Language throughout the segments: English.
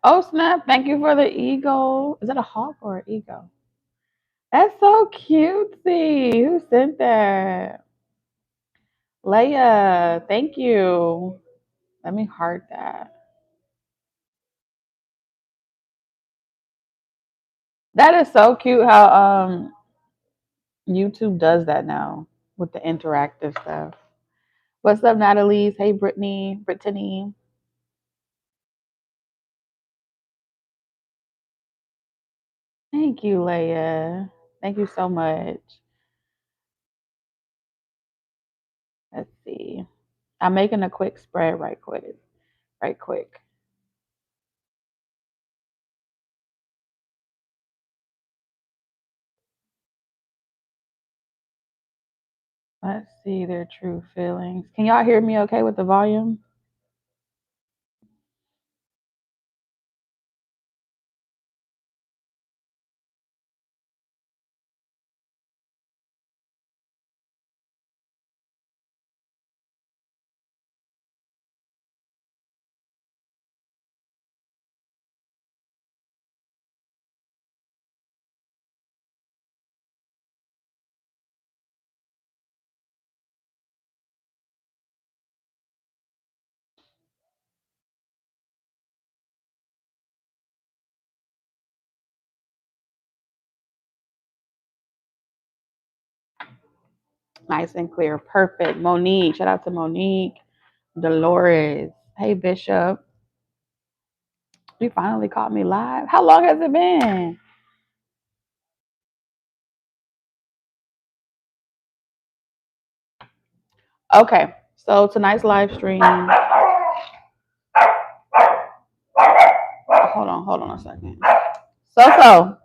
Oh snap! Thank you for the eagle. Is that a hawk or an eagle? That's so cutesy. Who sent that? Leia, thank you. Let me heart that. That is so cute how YouTube does that now with the interactive stuff. What's up, Natalie's? Hey, Brittany. Thank you, Leia. Thank you so much. Let's see. I'm making a quick spread right quick. Right quick. Let's see their true feelings. Can y'all hear me okay with the volume? Nice and clear. Perfect. Monique. Shout out to Monique. Dolores. Hey, Bishop. You finally caught me live. How long has it been? Okay. So tonight's live stream. Hold on a second. So,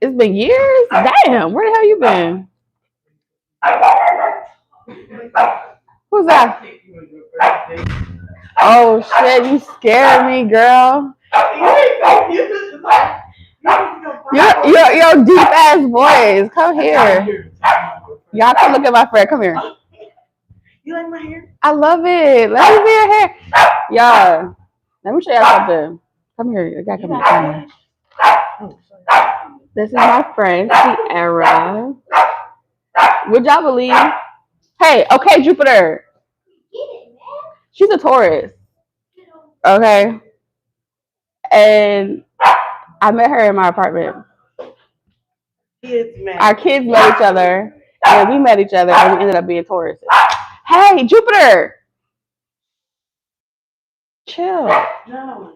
it's been years. Damn, where the hell you been? Who's that? Oh shit, you scared me, girl. Your deep ass voice. Come here. Y'all come look at my friend. Come here. You like my hair? I love it. Let me see your hair. Y'all, let me show y'all something. Come here. You gotta come here. This is my friend, Sierra. Would y'all believe? Hey, okay, Jupiter. She's a Taurus. Okay. And I met her in my apartment. Our kids met each other, and we met each other, and we ended up being Tauruses. Hey, Jupiter! Chill. No.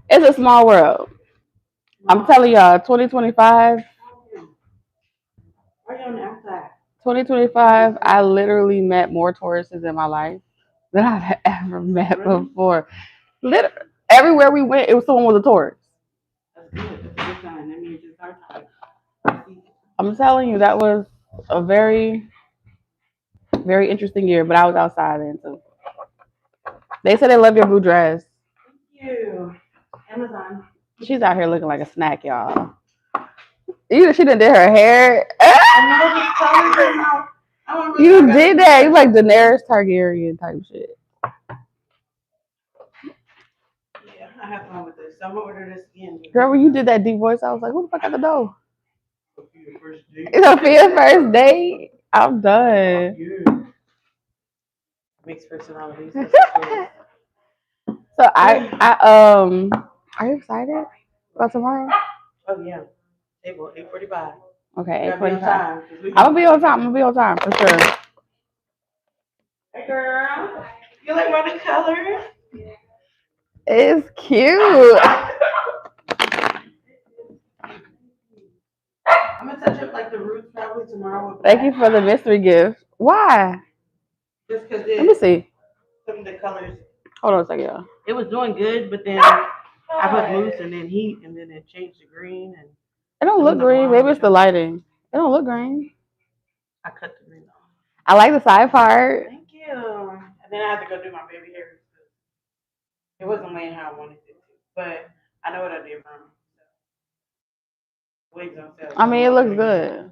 It's a small world. I'm telling y'all, 2025. 2025, I literally met more Tauruses in my life than I've ever met before. Literally, everywhere we went, it was someone with a Taurus. That's good. That's a good sign. That means it's our time. I'm telling you, that was a very, very interesting year, but I was outside then too. They said they love your blue dress. Thank you. Amazon. She's out here looking like a snack, y'all. She done did her hair. You did that. You like Daenerys Targaryen type shit. Yeah, I have fun with this. So I'm gonna order this again. Girl, when you did that deep voice, I was like, who the fuck got the dough? It's a your first date. I'm done. Mixed personalities. So are you excited about tomorrow? Oh yeah. Table 8:45. Okay, 8:45. I'm gonna be on time. I'm gonna be on time for sure. Hey girl, you like my new color? It's cute. I'm gonna touch up like the roots probably tomorrow. Thank you for the mystery gift. Why? Just because let me see. Some of the colors. Hold on a second, y'all. It was doing good, but then I put mousse and then heat, and then it changed to green. And it don't look green. Maybe it's the lighting. It don't look green. I cut the green off. I like the side part. Thank you. And then I had to go do my baby hair. It wasn't laying how I wanted it to, but I know what I did wrong. Wigs on sale. I mean, it looks good.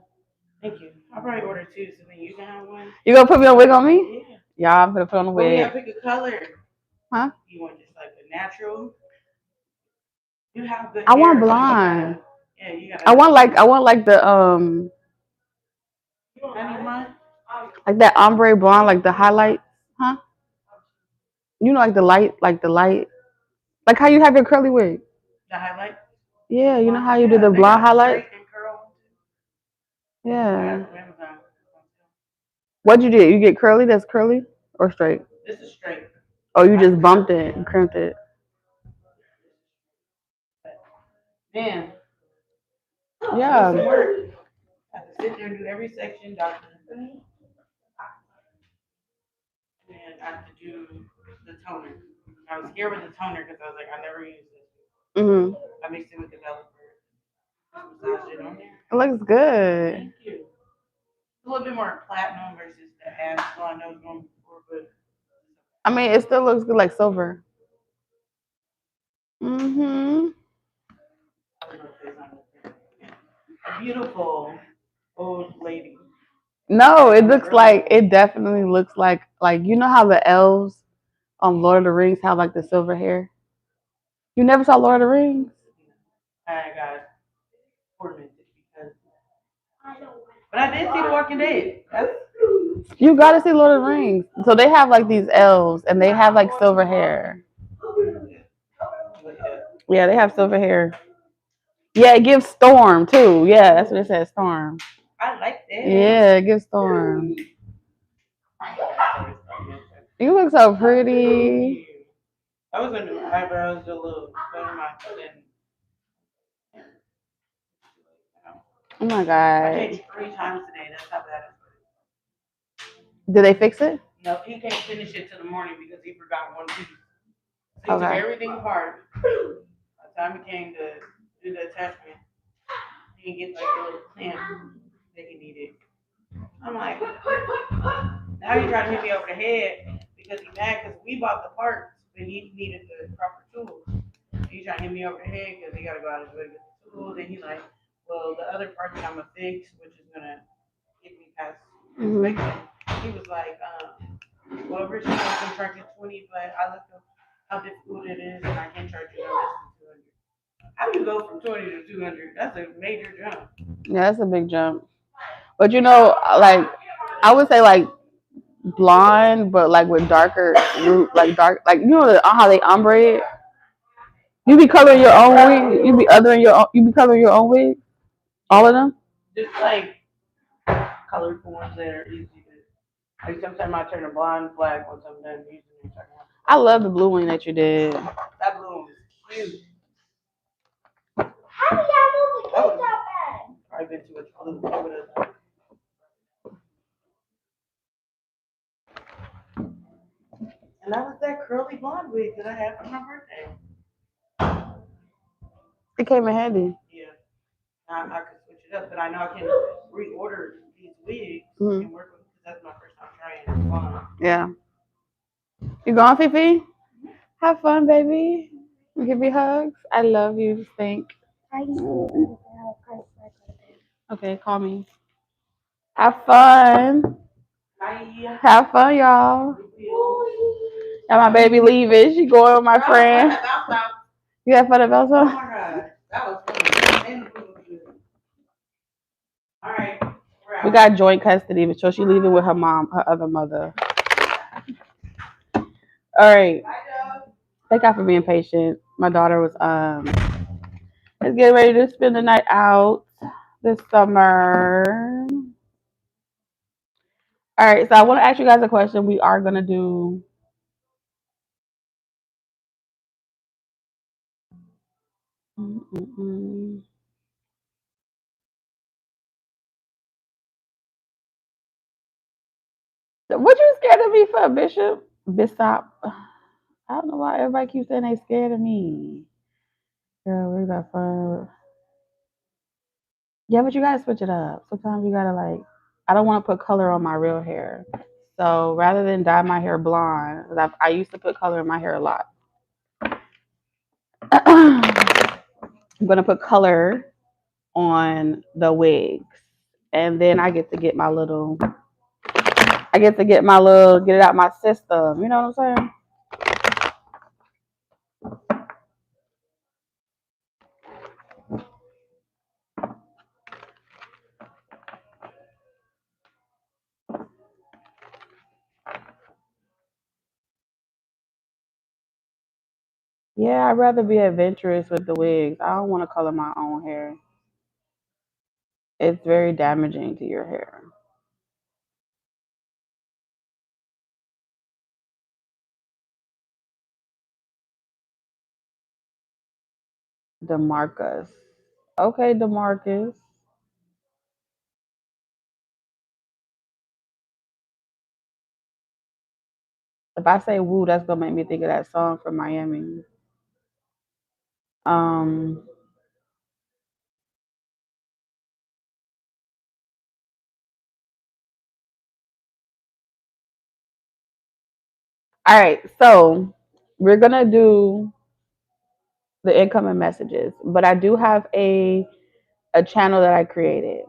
Thank you. I'll probably order two, so then you can have one. You gonna put me on a wig on me? Yeah. Yeah, I'm gonna put on a wig. You gotta pick a color. Huh? You want just like a natural. You have good I hair. want So blonde. yeah, you gotta. I want like the Honey blonde. like that ombre blonde, like the highlight, huh? You know, like the light, like how you have your curly wig. The highlight. Yeah, you know how you do the blonde highlight. Straight and curl. Yeah. Amazon. What'd you do? You get curly? That's curly or straight? This is straight. Oh, you just bumped it and crimped it. Man, Yeah. I have to sit there and do every section, doctor. And I have to do the toner. I was scared with the toner because I was like, I never used this. Mhm. I mixed it with developer. Massaged it on there. It looks good. Thank you. A little bit more platinum versus the ash blonde I was going before, but I mean, it still looks good like silver. Mhm. a beautiful old lady. No, it looks like it definitely looks like you know how the elves on Lord of the Rings have like the silver hair. You never saw Lord of the Rings? I got tormented because. But I did see The Walking Dead. You gotta see Lord of the Rings. So they have like these elves and they have like silver hair. Yeah, they have silver hair. Yeah, it gives Storm too. Yeah, that's what it says, Storm. I like that. Yeah, it gives Storm. You look so pretty. I was gonna do my eyebrows a little, but my Oh my I god. changed 3 times today. That's how bad it is. Did they fix it? No, he can't finish it till the morning because he forgot one piece. So he Okay. took everything apart. By the time he came to do the attachment, he didn't get like a little clamp that he needed. I'm like, now you're trying to hit me over the head because he's mad because we bought the parts, but he needed the proper tools. He's trying to hit me over the head because he got to go out his way to get the tools. And he's like, well, the other parts that I'm going to fix, which is going to get me past inspection. He was like, well, originally I was going to charge you 20, but I looked up how difficult it is and I can't charge you no less than 200. How do you go from 20 to 200? That's a major jump. Yeah, that's a big jump. But you know, like I would say like blonde, but like with darker root, like dark, like you know how they ombre it. You be coloring your own wig. You be othering your own. You be coloring your own wig. All of them. Just like colored ones that are easy to. Like sometimes I turn a blonde black when sometimes usually I love the blue one that you did. that blue one was cute. How do y'all move the kids out back? Probably been too much blue. And that was that curly blonde wig that I had for my birthday. It came in handy. Yeah. I could switch it up, but I know I can reorder these wigs and work with because that's my first time trying blonde. Yeah. You going, Fifi? Have fun, baby. Give me hugs. I love you. Stink. Okay, call me. Have fun. Bye. Have fun, y'all. Got my baby leaving. She going with my friend. You had fun at Belso? Oh my god. That was fun. All right. We got joint custody, but so she leaving with her mom, her other mother. All right. Thank God for being patient. My daughter was let's get ready to spend the night out this summer. All right, so I want to ask you guys a question. We are gonna do What you scared of me for, Bishop? Bishop. I don't know why everybody keeps saying they scared of me. Girl, we got fun. Yeah, but you gotta switch it up. Sometimes you gotta like. I don't want to put color on my real hair, so rather than dye my hair blonde, I used to put color in my hair a lot. I'm gonna put color on the wigs, and then I get to get my little. Get it out my system. You know what I'm saying? Yeah, I'd rather be adventurous with the wigs. I don't want to color my own hair. It's very damaging to your hair. DeMarcus. Okay, DeMarcus. If I say woo, that's gonna make me think of that song from Miami. Um, all right, so we're gonna do the incoming messages, but I do have a channel that I created.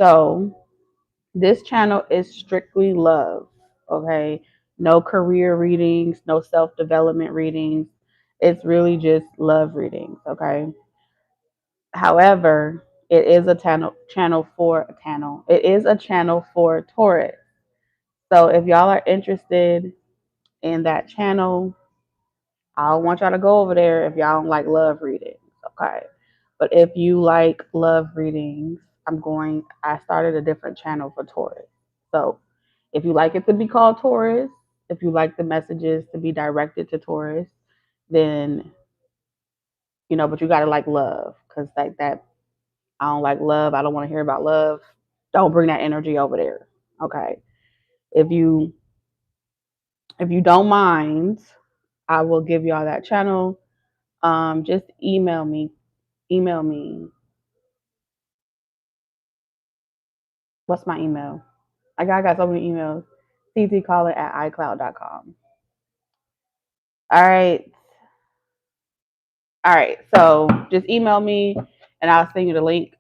So this channel is strictly love, okay? No career readings, no self development readings. It's really just love readings, okay? However, it is a channel for a channel. It is a channel for Taurus. So if y'all are interested in that channel, I don't want y'all to go over there if y'all don't like love readings, okay? But if you like love readings, I started a different channel for Taurus. So if you like it to be called Taurus, if you like the messages to be directed to Taurus, then, but you got to like love because like that, I don't like love. I don't want to hear about love. Don't bring that energy over there. Okay. If you if you don't mind, I will give y'all that channel. Just email me. Email me. What's my email? I got so many emails. ttcalling at icloud.com. All right. All right. So just email me and I'll send you the link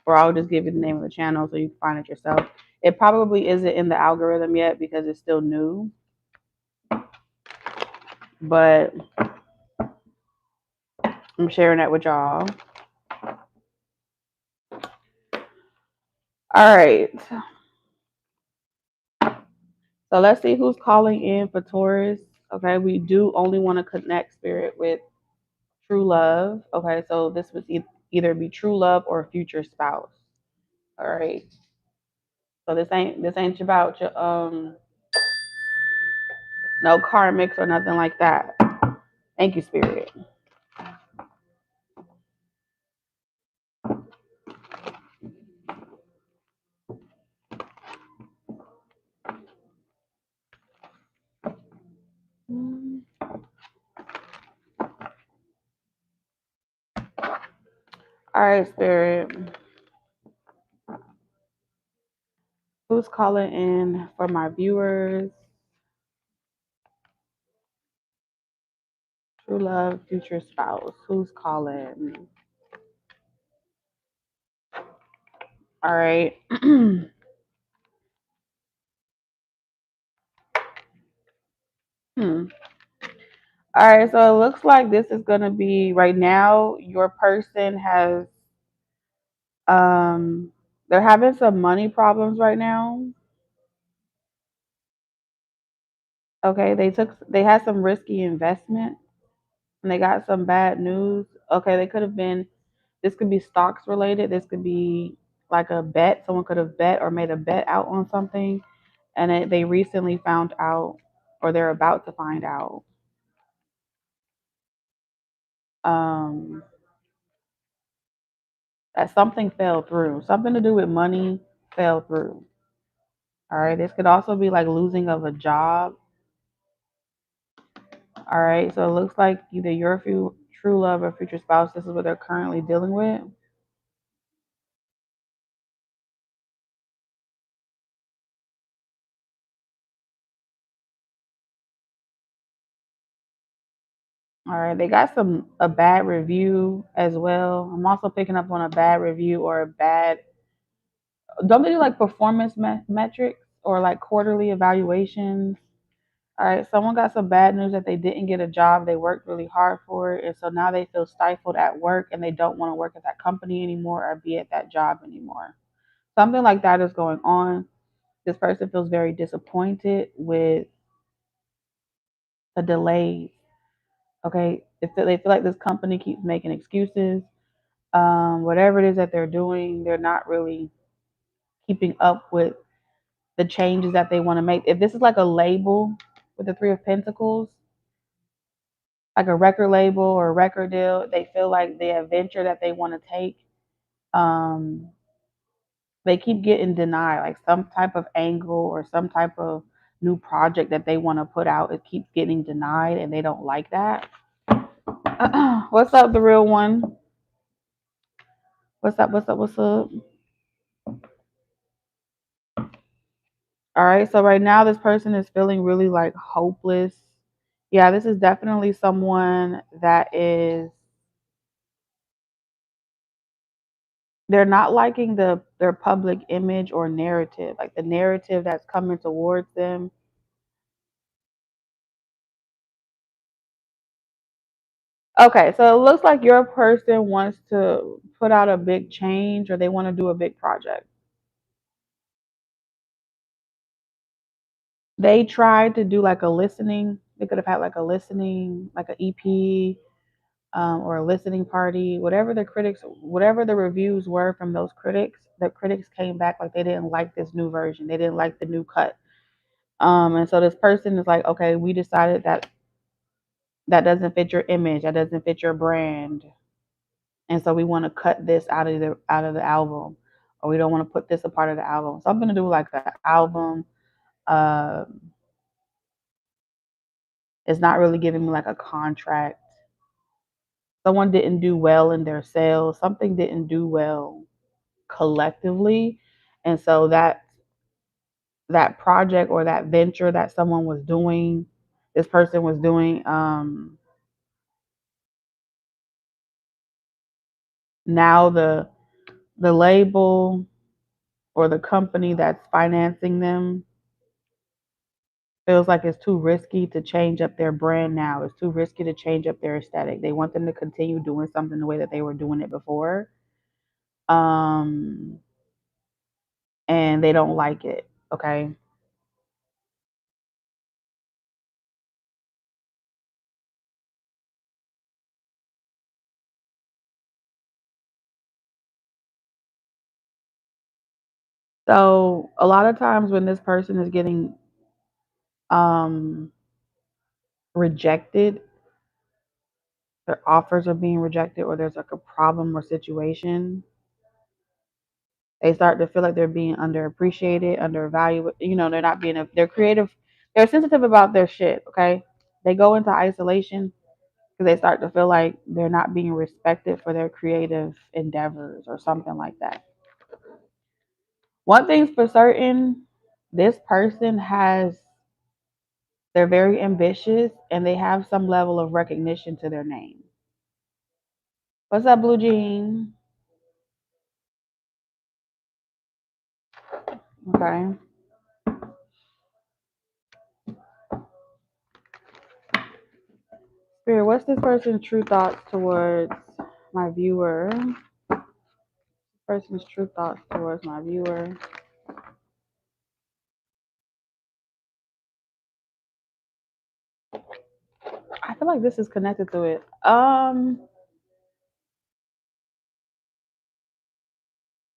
or I'll just give you the name of the channel so you can find it yourself. It probably isn't in the algorithm yet because it's still new, but I'm sharing that with y'all. All right. So let's see who's calling in for Taurus. Okay. We do only want to connect spirit with true love. Okay. So this would either be true love or a future spouse. All right. So this ain't about your no karmics or nothing like that. Thank you, spirit. All right, spirit. Who's calling in for my viewers? True love, future spouse. Who's calling? All right. Hmm. All right, so it looks like this is gonna be right now. Your person has they're having some money problems right now. Okay, they had some risky investment and they got some bad news. Okay, this could be stocks related. This could be like a bet. Someone could have bet or made a bet out on something and they recently found out or they're about to find out um that something fell through. Something to do with money fell through. All right. This could also be like losing of a job. All right. So it looks like either your true love or future spouse, this is what they're currently dealing with. All right. They got a bad review as well. I'm also picking up on a bad review or a bad. Don't they do like performance metrics or like quarterly evaluations? All right, someone got some bad news that they didn't get a job. They worked really hard for it, and so now they feel stifled at work and they don't want to work at that company anymore or be at that job anymore. Something like that is going on. This person feels very disappointed with the delays. Okay, they feel like this company keeps making excuses. Whatever it is that they're doing, they're not really keeping up with the changes that they want to make. If this is like a label with the Three of Pentacles, like a record label or a record deal, they feel like the adventure that they want to take, um, they keep getting denied, like some type of angle or some type of new project that they want to put out, it keeps getting denied and they don't like that. What's up, the real one? What's up? What's up? What's up? All right, so right now this person is feeling really like hopeless. Yeah, this is definitely someone that is, they're not liking their public image or narrative, like the narrative that's coming towards them. Okay, so it looks like your person wants to put out a big change or they want to do a big project. They tried to do like a listening. They could have had like a listening, like an EP, or a listening party, whatever the critics, whatever the reviews were from those critics. The critics came back like they didn't like this new version. They didn't like the new cut. And so this person is like, okay, we decided that that doesn't fit your image, that doesn't fit your brand, and so we want to cut this out of the album, or we don't want to put this a part of the album. Something to do like the album. Um, it's not really giving me like a contract. Someone didn't do well in their sales. Something didn't do well collectively, and so that project or that venture that someone was doing, this person was doing, now the label or the company that's financing them feels like it's too risky to change up their brand now. It's too risky to change up their aesthetic. They want them to continue doing something the way that they were doing it before. Um, and they don't like it. Okay. So a lot of times when this person is getting um rejected, their offers are being rejected, or there's like a problem or situation, they start to feel like they're being underappreciated, undervalued. They're not being, they're creative, they're sensitive about their shit. Okay. They go into isolation because they start to feel like they're not being respected for their creative endeavors or something like that. One thing's for certain, this person they're very ambitious and they have some level of recognition to their name. What's up, Blue Jean? Okay. Spirit, what's this person's true thoughts towards my viewer? Person's true thoughts towards my viewer. I feel like this is connected to it.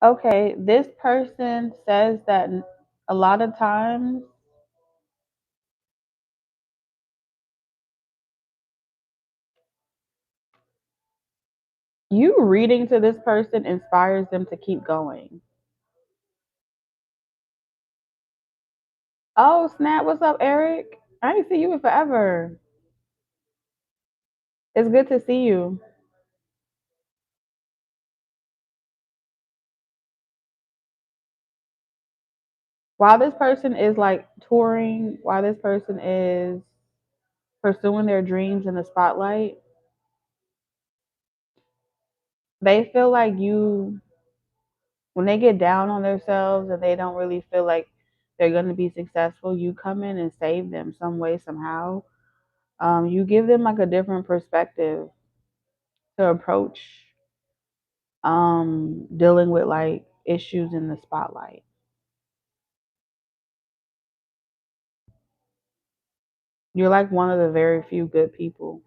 Okay, this person says that a lot of times you reading to this person inspires them to keep going. Oh, snap. What's up, Eric? I ain't see you in forever. It's good to see you. While this person is like touring, while this person is pursuing their dreams in the spotlight, they feel like when they get down on themselves and they don't really feel like They're going to be successful. You come in and save them some way, somehow. You give them like a different perspective to approach dealing with like issues in the spotlight. You're like one of the very few good people.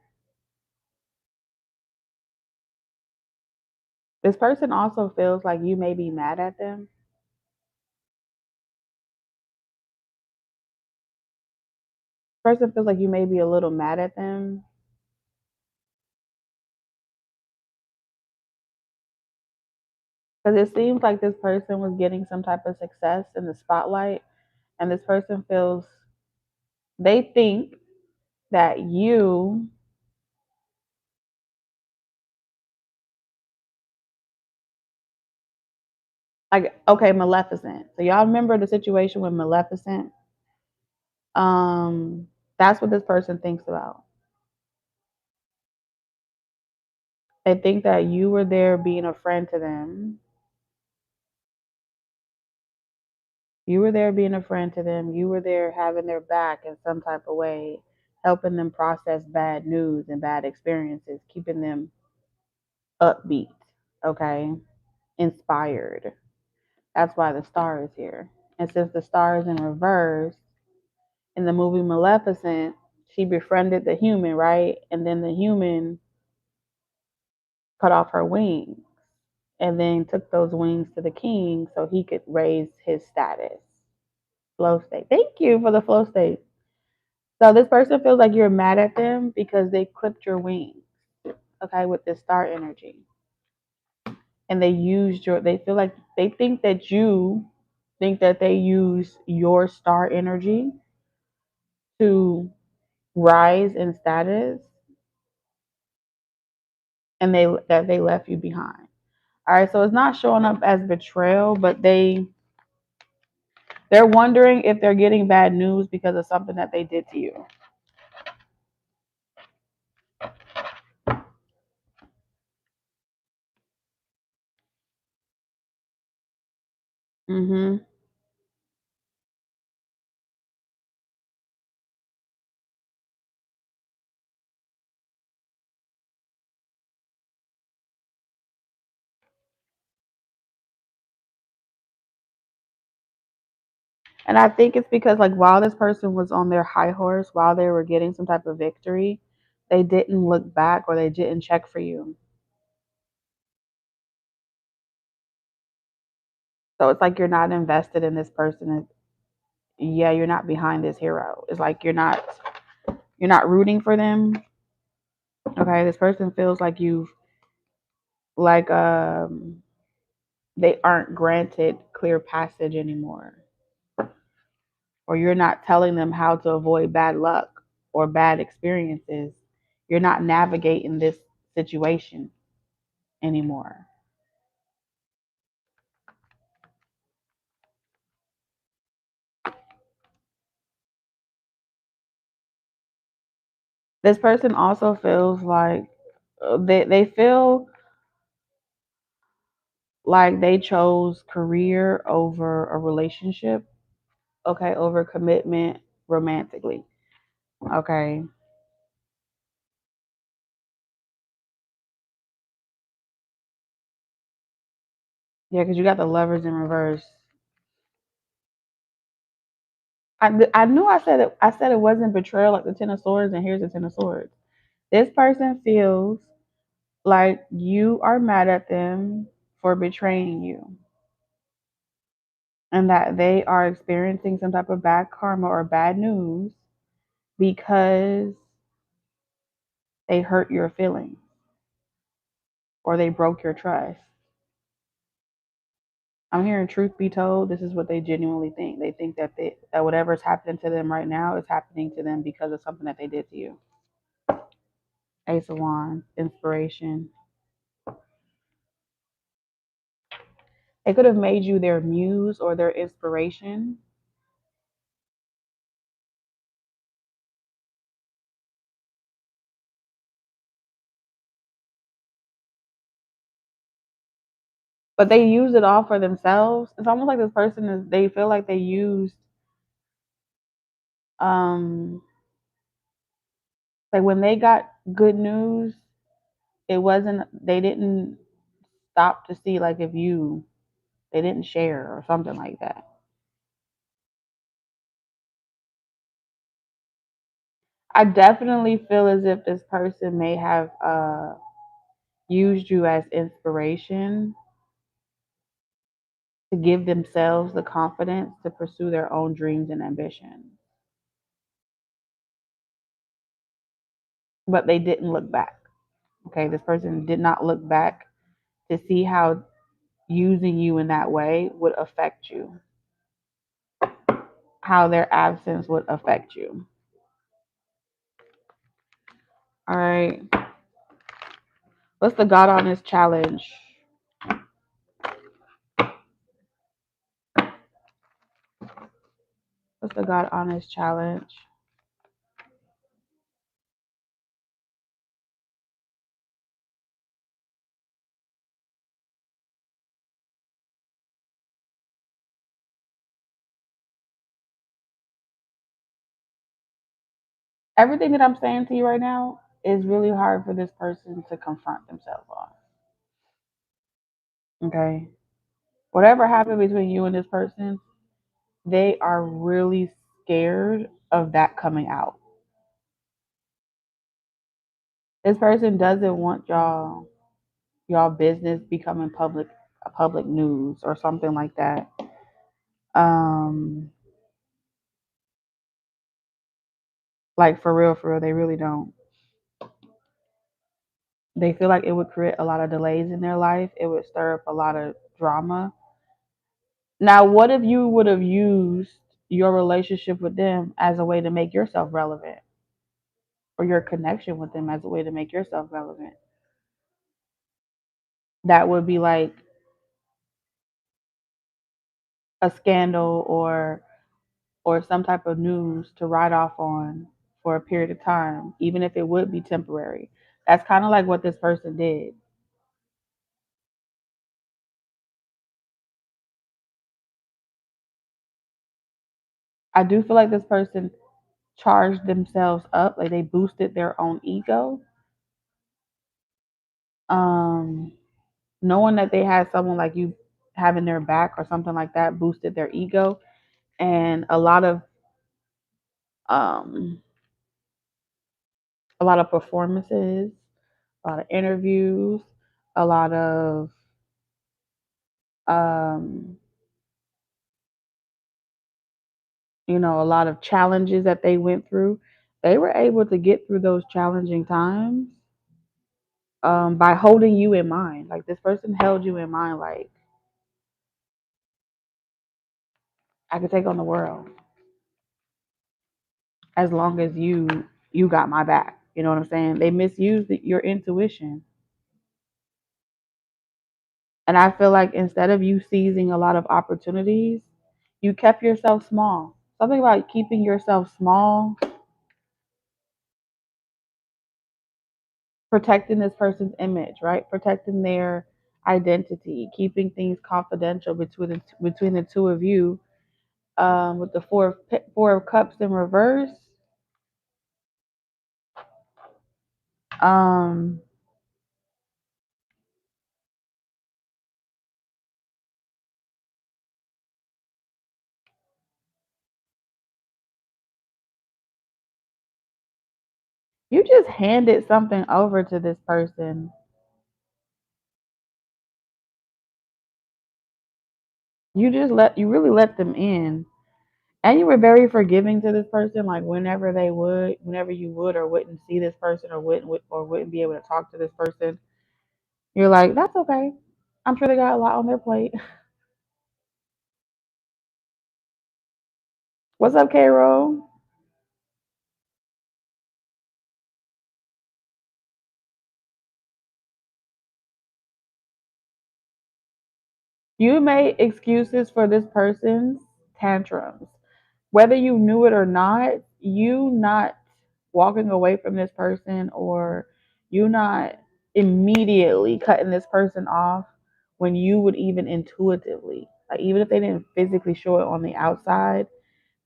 This person also feels like you may be mad at them. This person feels like you may be a little mad at them. Because it seems like this person was getting some type of success in the spotlight, and this person feels, they think that you, like, okay, Maleficent. So y'all remember the situation with Maleficent? Um, that's what this person thinks about. They think that you were there being a friend to them. You were there being a friend to them. You were there having their back in some type of way, helping them process bad news and bad experiences, keeping them upbeat, okay, inspired. That's why the star is here. And since the star is in reverse, in the movie Maleficent, she befriended the human, right? And then the human cut off her wings and then took those wings to the king so he could raise his status. Flow state. Thank you for the flow state. So this person feels like you're mad at them because they clipped your wings, okay, with this star energy. And they used your, they feel like they think that you think that they use your star energy to rise in status, and they left you behind. All right, so it's not showing up as betrayal, but they're wondering if they're getting bad news because of something that they did to you. Mhm. And I think it's because like while this person was on their high horse, while they were getting some type of victory, they didn't look back or they didn't check for you. So it's like you're not invested in this person. Yeah, you're not behind this hero. It's like you're not rooting for them. Okay, this person feels like you've like they aren't granted clear passage anymore, or you're not telling them how to avoid bad luck or bad experiences. You're not navigating this situation anymore. This person also feels like they feel like they chose career over a relationship, okay, over commitment romantically, okay. Yeah, because you got the lovers in reverse. I knew I said it. I said it wasn't betrayal like the Ten of Swords, and here's the Ten of Swords. This person feels like you are mad at them for betraying you, and that they are experiencing some type of bad karma or bad news because they hurt your feelings or they broke your trust. I'm hearing truth be told, this is what they genuinely think. They think that that whatever's happening to them right now is happening to them because of something that they did to you. Ace of Wands, inspiration. They could have made you their muse or their inspiration. But they use it all for themselves. It's almost like this person is, they feel like they used Um, like when they got good news, it wasn't, they didn't stop to see like if you, they didn't share or something like that. I definitely feel as if this person may have used you as inspiration to give themselves the confidence to pursue their own dreams and ambitions. But they didn't look back. Okay, this person did not look back to see how using you in that way would affect you, how their absence would affect you. All right, what's the God honest challenge? What's the God honest challenge? Everything that I'm saying to you right now is really hard for this person to confront themselves on. Okay. Whatever happened between you and this person, they are really scared of that coming out. This person doesn't want y'all business becoming public news or something like that. Um like for real, they really don't. They feel like it would create a lot of delays in their life. It would stir up a lot of drama. Now, what if you would have used your relationship with them as a way to make yourself relevant, or your connection with them as a way to make yourself relevant? That would be like a scandal or some type of news to ride off on for a period of time, even if it would be temporary. That's kind of like what this person did. I do feel like this person charged themselves up, like they boosted their own ego. Um, Knowing that they had someone like you having their back or something like that boosted their ego, and um, a lot of performances, a lot of interviews, a lot of um, a lot of challenges that they went through. They were able to get through those challenging times by holding you in mind. Like this person held you in mind, like I could take on the world as long as you got my back. You know what I'm saying? They misused your intuition. And I feel like instead of you seizing a lot of opportunities, you kept yourself small. Something about keeping yourself small, protecting this person's image, right? Protecting their identity, keeping things confidential between the two of you. With the four of cups in reverse, um, you just handed something over to this person. You really let them in. And you were very forgiving to this person, like whenever you would or wouldn't see this person or wouldn't be able to talk to this person, you're like, that's okay. I'm sure they got a lot on their plate. What's up, K Roll? You made excuses for this person's tantrums. Whether you knew it or not, you not walking away from this person or you not immediately cutting this person off when you would even intuitively, like even if they didn't physically show it on the outside,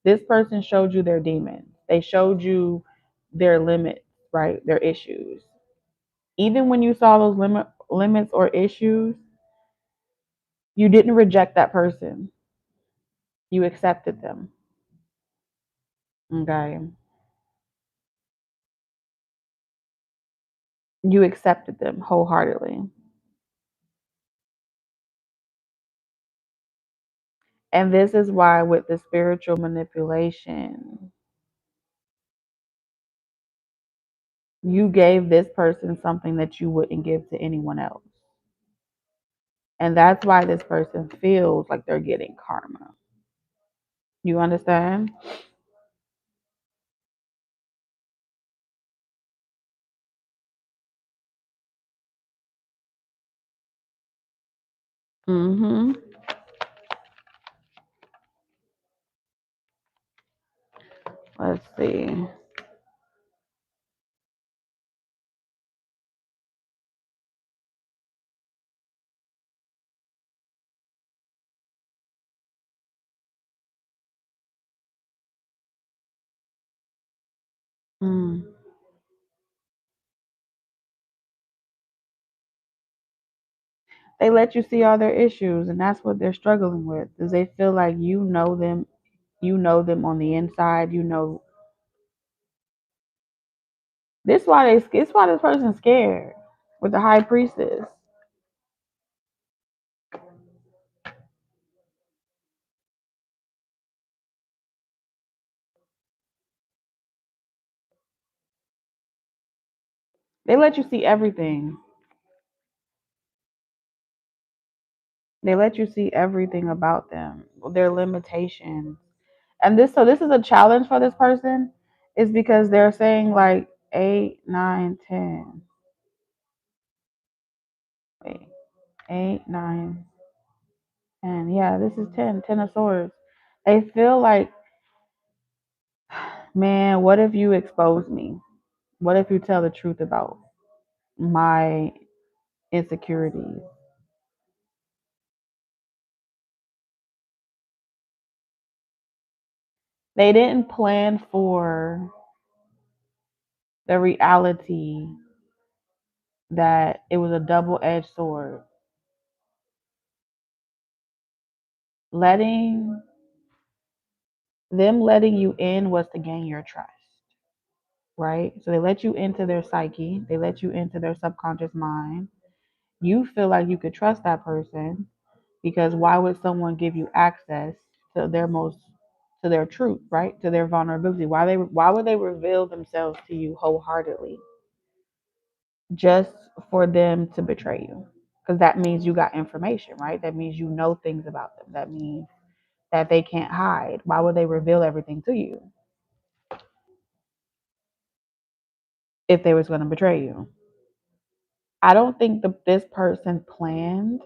This person showed you their demons. They showed you their limits, right? Their issues. Even when you saw those limits or issues, you didn't reject that person. You accepted them. Okay. You accepted them wholeheartedly. And this is why, with the spiritual manipulation, you gave this person something that you wouldn't give to anyone else. And that's why this person feels like they're getting karma. You understand? Mm-hmm. Let's see. Mm. They let you see all their issues, and that's what they're struggling with. Is they feel like you know them on the inside. You know this why it's why this person's scared with the high priestess. They let you see everything. They let you see everything about them, their limitations. And this is a challenge for this person, is because they're saying like 8, 9, 10. Wait, 8, 9, 10. Yeah, this is 10, 10 of swords. They feel like, man, what if you expose me? What if you tell the truth about my insecurities? They didn't plan for the reality that it was a double-edged sword. Letting letting you in was to gain your trust, right? So they let you into their psyche, they let you into their subconscious mind. You feel like you could trust that person because why would someone give you access to to their truth, right? To their vulnerability. Why would they reveal themselves to you wholeheartedly just for them to betray you? Because that means you got information, right? That means you know things about them. That means that they can't hide. Why would they reveal everything to you if they was going to betray you? I don't think this person planned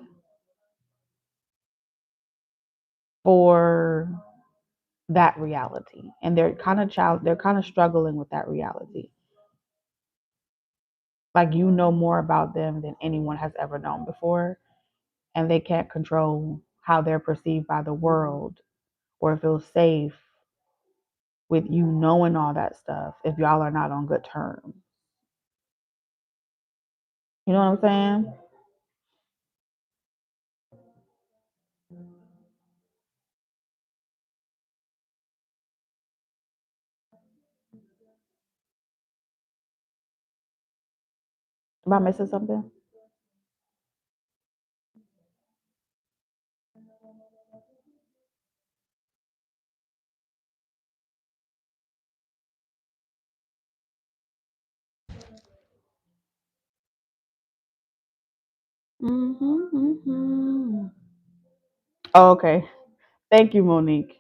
for that reality, and they're kind of struggling with that reality. Like, you know more about them than anyone has ever known before, and they can't control how they're perceived by the world or feel safe with you knowing all that stuff if y'all are not on good terms. You know what I'm saying? Am I missing something? Mm-hmm. Oh, okay. Thank you, Monique.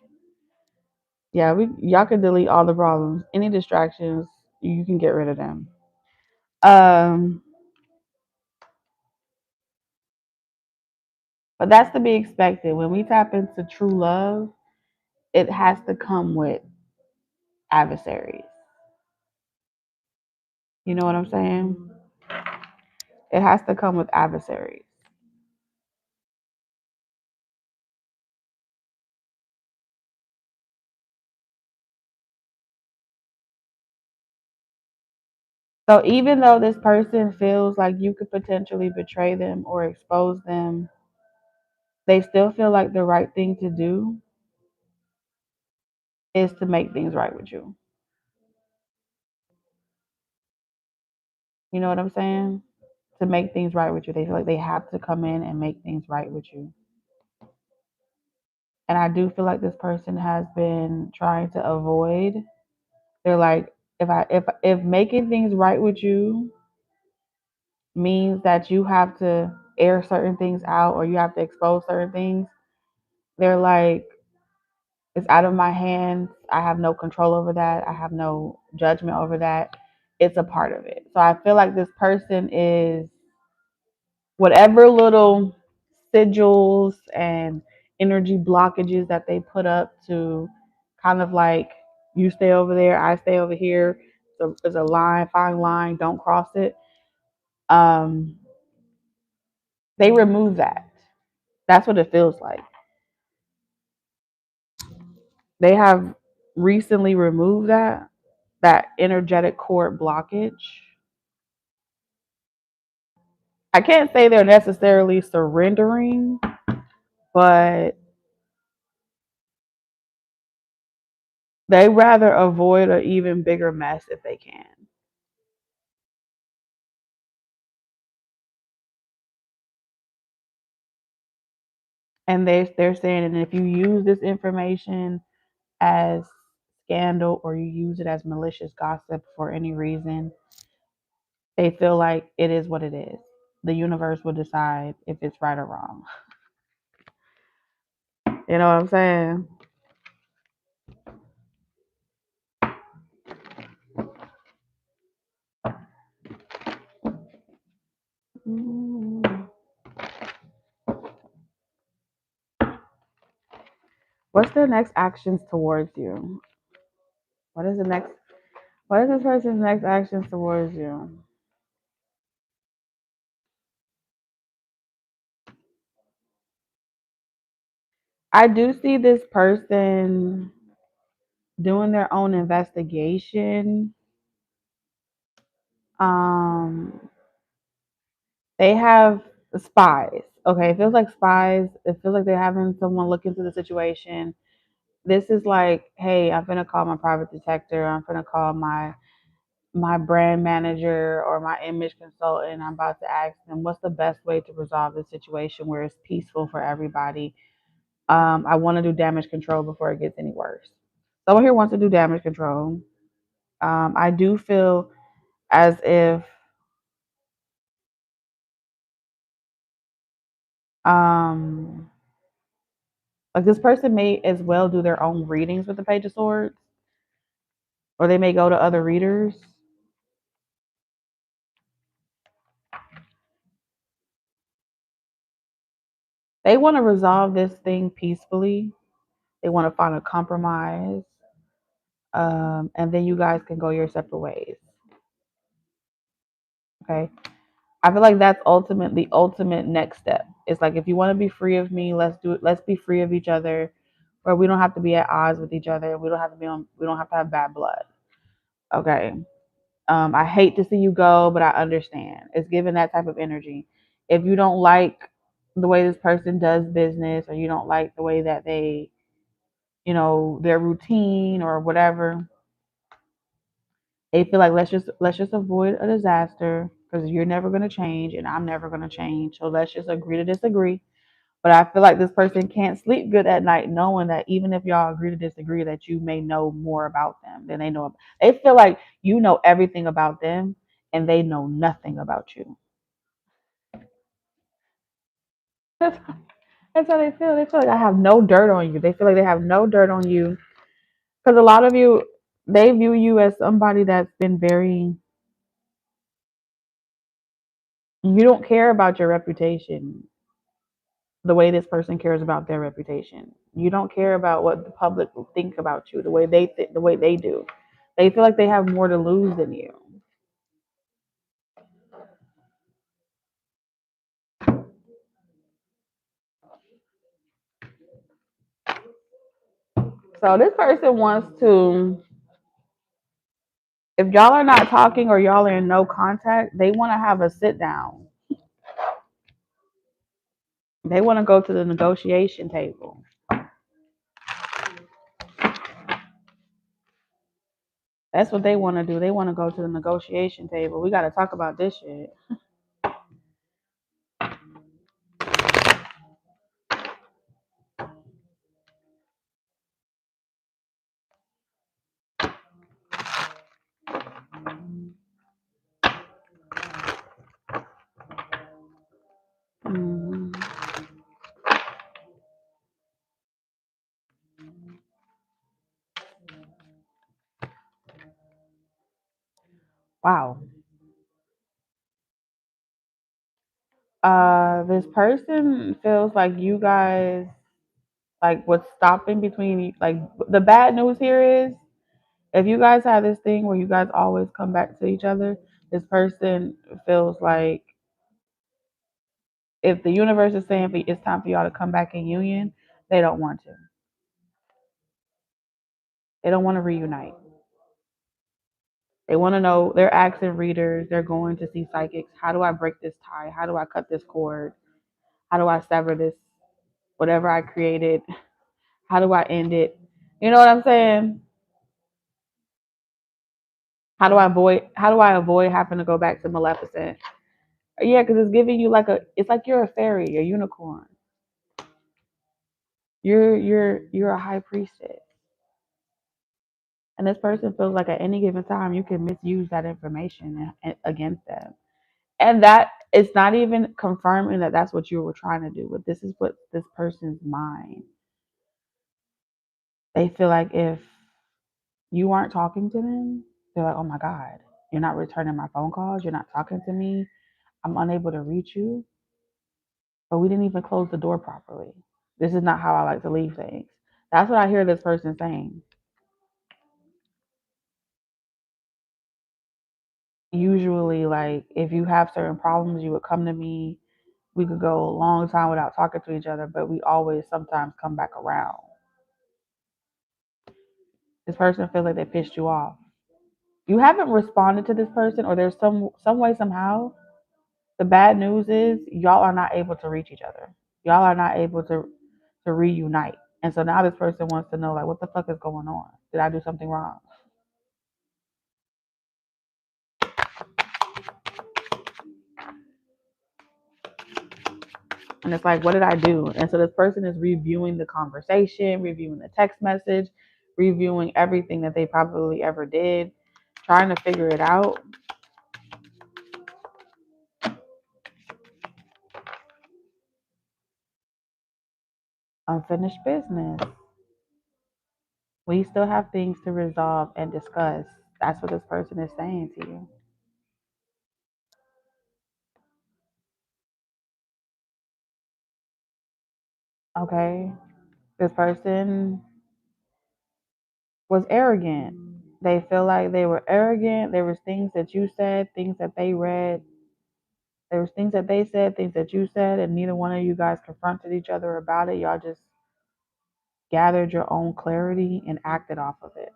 Yeah, we y'all can delete all the problems. Any distractions, you can get rid of them. Um, but that's to be expected. When we tap into true love, it has to come with adversaries. You know what I'm saying? It has to come with adversaries. So even though this person feels like you could potentially betray them or expose them, they still feel like the right thing to do is to make things right with you. You know what I'm saying? To make things right with you. They feel like they have to come in and make things right with you. And I do feel like this person has been trying to avoid. They're like, if making things right with you means that you have to air certain things out or you have to expose certain things, they're like, it's out of my hands. I have no control over that. I have no judgment over that. It's a part of it. So I feel like this person is whatever little sigils and energy blockages that they put up to kind of like, you stay over there, I stay over here. So there's a line, fine line, don't cross it. Um, they remove that. That's what it feels like. They have recently removed that energetic cord blockage. I can't say they're necessarily surrendering, but they rather avoid an even bigger mess if they can. And they're saying, and if you use this information as scandal or you use it as malicious gossip for any reason, they feel like it is what it is. The universe will decide if it's right or wrong. You know what I'm saying? What's their next actions towards you? What is the next? What is this person's next actions towards you? I do see this person doing their own investigation. Um, they have spies. Okay, it feels like spies. It feels like they're having someone look into the situation. This is like, hey, I'm gonna call my private detective. I'm gonna call my brand manager or my image consultant. I'm about to ask them what's the best way to resolve this situation where it's peaceful for everybody. I want to do damage control before it gets any worse. Someone here wants to do damage control. I do feel as if um, like this person may as well do their own readings with the Page of Swords, or they may go to other readers. They want to resolve this thing peacefully. They want to find a compromise, and then you guys can go your separate ways. Okay. I feel like that's the ultimate next step. It's like if you want to be free of me, let's do it. Let's be free of each other, where we don't have to be at odds with each other. We don't have to be on. We don't have to have bad blood. Okay. I hate to see you go, but I understand. It's given that type of energy. If you don't like the way this person does business, or you don't like the way that they, their routine or whatever, they feel like let's just avoid a disaster because you're never gonna change and I'm never gonna change. So let's just agree to disagree. But I feel like this person can't sleep good at night knowing that even if y'all agree to disagree, that you may know more about them than they know. They feel like you know everything about them and they know nothing about you. That's, that's how they feel. They feel like I have no dirt on you. They feel like they have no dirt on you because a lot of you, they view you as somebody that's been very. You don't care about your reputation the way this person cares about their reputation. You don't care about what the public will think about you the way the way they do. They feel like they have more to lose than you. So this person wants to If y'all are not talking or y'all are in no contact, they want to have a sit down. They want to go to the negotiation table. That's what they want to do. They want to go to the negotiation table. We got to talk about this shit. Mhm. Wow. This person feels like you guys, like what's stopping between you, like the bad news here is if you guys have this thing where you guys always come back to each other, this person feels like if the universe is saying it's time for y'all to come back in union, they don't want to. They don't want to reunite. They want to know, they're asking readers, they're going to see psychics. How do I break this tie? How do I cut this cord? How do I sever this, whatever I created? How do I end it? You know what I'm saying? How do I avoid having to go back to Maleficent? Yeah, because it's giving you it's like you're a fairy, a unicorn. You're a high priestess. And this person feels like at any given time you can misuse that information against them. And that it's not even confirming that that's what you were trying to do, but this is what this person's mind. They feel like if you aren't talking to them, they're like, oh my God, you're not returning my phone calls, you're not talking to me, I'm unable to reach you, but we didn't even close the door properly. This is not how I like to leave things. That's what I hear this person saying. Usually, like, if you have certain problems, you would come to me. We could go a long time without talking to each other, but we always sometimes come back around. This person feels like they pissed you off. You haven't responded to this person, or there's some way somehow. The bad news is y'all are not able to reach each other. Y'all are not able to reunite. And so now this person wants to know, like, what the fuck is going on? Did I do something wrong? And it's like, what did I do? And so this person is reviewing the conversation, reviewing the text message, reviewing everything that they probably ever did, trying to figure it out. Unfinished business. We still have things to resolve and discuss. That's what this person is saying to you. Okay? This person was arrogant. They feel like they were arrogant. There was things that you said, things that they read. There was things that they said, things that you said, and neither one of you guys confronted each other about it. Y'all just gathered your own clarity and acted off of it.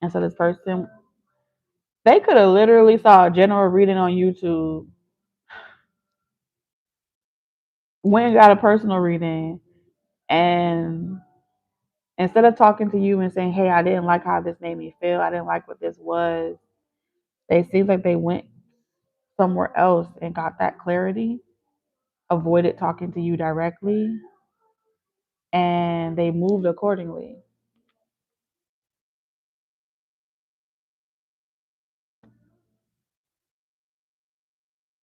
And so this person, they could have literally saw a general reading on YouTube, went and got a personal reading, and instead of talking to you and saying, hey, I didn't like how this made me feel, I didn't like what this was, they seemed like they went somewhere else and got that clarity, avoided talking to you directly, and they moved accordingly.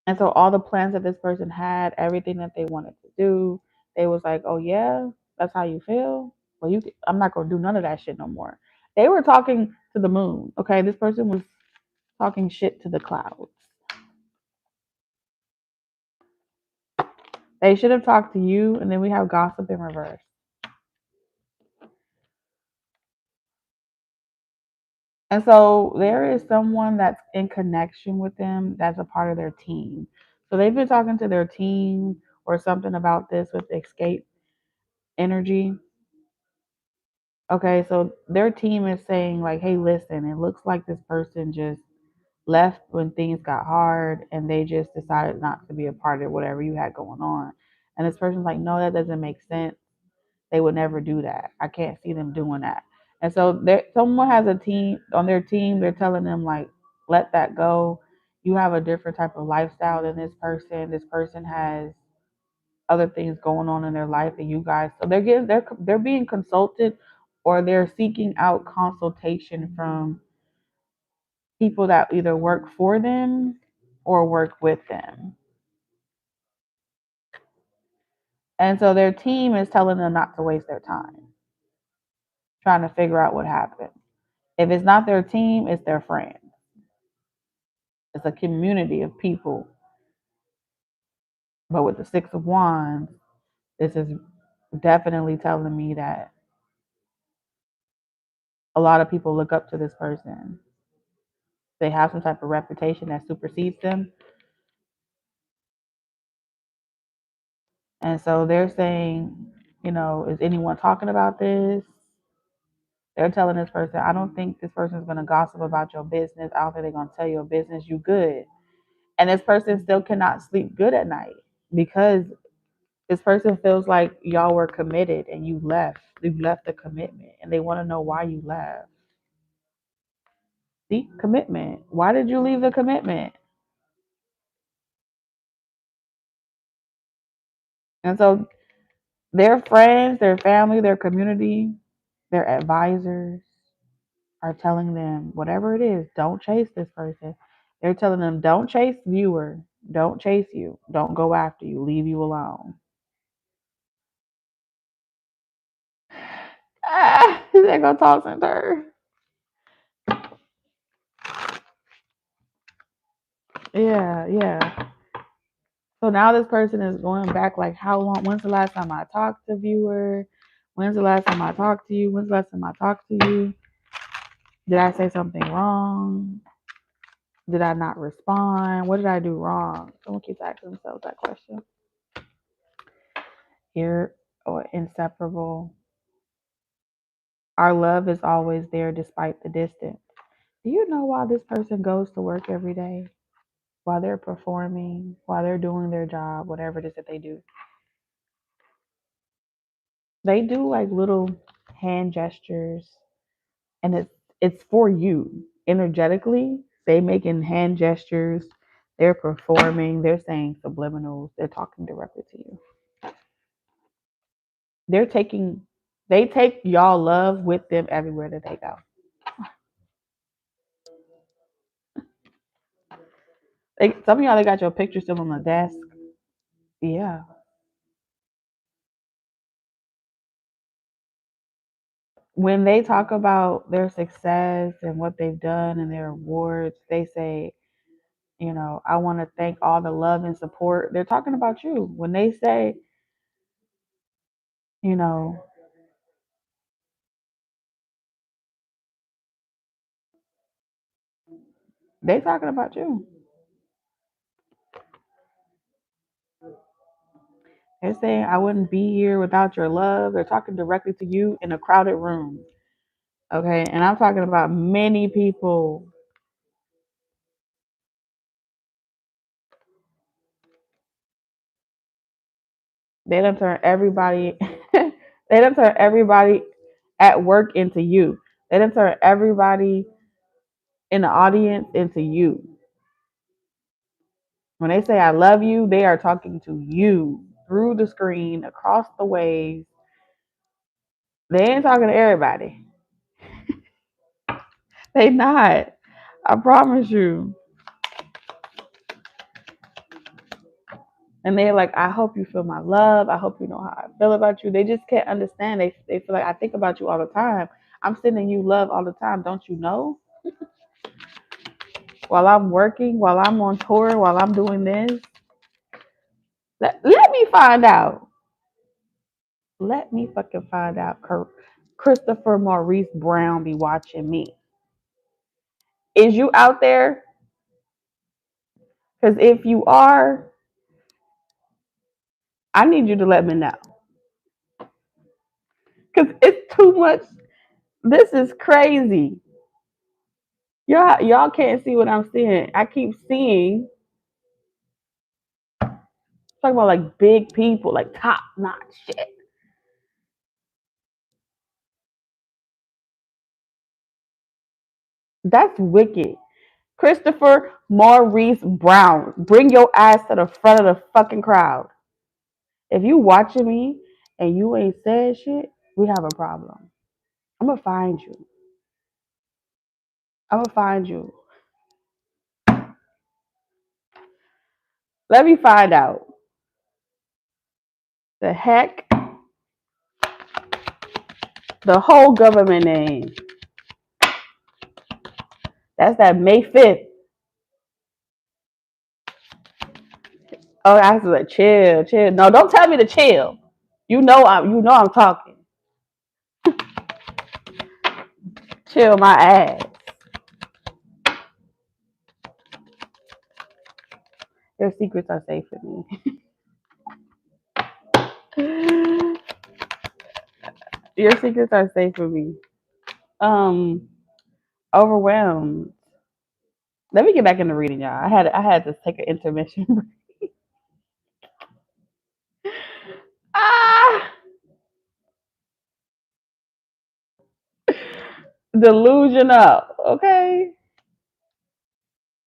And so all the plans that this person had, everything that they wanted to do, they was like, "Oh yeah, that's how you feel. Well, I'm not gonna do none of that shit no more." They were talking to the moon. Okay, this person was talking shit to the clouds. They should have talked to you, and then we have gossip in reverse. And so there is someone that's in connection with them that's a part of their team. So they've been talking to their team or something about this with escape energy. Okay, so their team is saying like, hey, listen, it looks like this person just left when things got hard and they just decided not to be a part of whatever you had going on. And this person's like, no, that doesn't make sense. They would never do that. I can't see them doing that. And so there, someone has a team on their team. They're telling them like, let that go. You have a different type of lifestyle than this person. This person has other things going on in their life, and you guys. So they're being consulted, or they're seeking out consultation from people that either work for them or work with them. And so their team is telling them not to waste their time trying to figure out what happened. If it's not their team, it's their friends. It's a community of people. But with the Six of Wands, this is definitely telling me that a lot of people look up to this person. They have some type of reputation that supersedes them. And so they're saying, is anyone talking about this? They're telling this person, I don't think this person is going to gossip about your business. I don't think they're going to tell your business. You good. And this person still cannot sleep good at night because this person feels like y'all were committed and you left. You left the commitment and they want to know why you left. See, commitment. Why did you leave the commitment? And so their friends, their family, their community, their advisors are telling them, whatever it is, don't chase this person. They're telling them, don't chase viewer, don't chase you, don't go after you, leave you alone. They're gonna toss and turn. Yeah. So now this person is going back like, how long? When's the last time I talked to viewer? When's the last time I talked to you? When's the last time I talked to you? Did I say something wrong? Did I not respond? What did I do wrong? Someone keeps asking themselves that question. Here, or inseparable. Our love is always there despite the distance. Do you know why this person goes to work every day? While they're performing, while they're doing their job, whatever it is that they do. They do like little hand gestures and it's for you. Energetically, they making hand gestures, they're performing, they're saying subliminals, they're talking directly to you. They're taking they take y'all love with them everywhere that they go. Some of y'all they got your picture still on the desk. Yeah. When they talk about their success and what they've done and their awards, they say, I want to thank all the love and support. They're talking about you. When they say, you know, they're talking about you. They're saying, I wouldn't be here without your love. They're talking directly to you in a crowded room. Okay. And I'm talking about many people. They don't turn everybody, they don't turn everybody at work into you. They don't turn everybody in the audience into you. When they say I love you, they are talking to you through the screen, across the waves. They ain't talking to everybody. They not. I promise you. And they're like, I hope you feel my love. I hope you know how I feel about you. They just can't understand. They feel like I think about you all the time. I'm sending you love all the time. Don't you know? While I'm working, while I'm on tour, while I'm doing this. Let me find out. Let me fucking find out. Christopher Maurice Brown be watching me. Is you out there? Because if you are, I need you to let me know. Because it's too much. This is crazy. Y'all can't see what I'm seeing. I keep seeing talking about like big people, like top notch shit. That's wicked. Christopher Maurice Brown, bring your ass to the front of the fucking crowd. If you watching me and you ain't said shit, we have a problem. I'm gonna find you. I'm gonna find you. Let me find out. The heck? The whole government name. That's that May 5th. Oh, I was like, chill, chill. No, don't tell me to chill. You know I'm talking. Chill my ass. Your secrets are safe with me. Your secrets are safe with me. Um, overwhelmed. Let me get back into reading, y'all. I had to take an intermission. ah, delusional. Okay,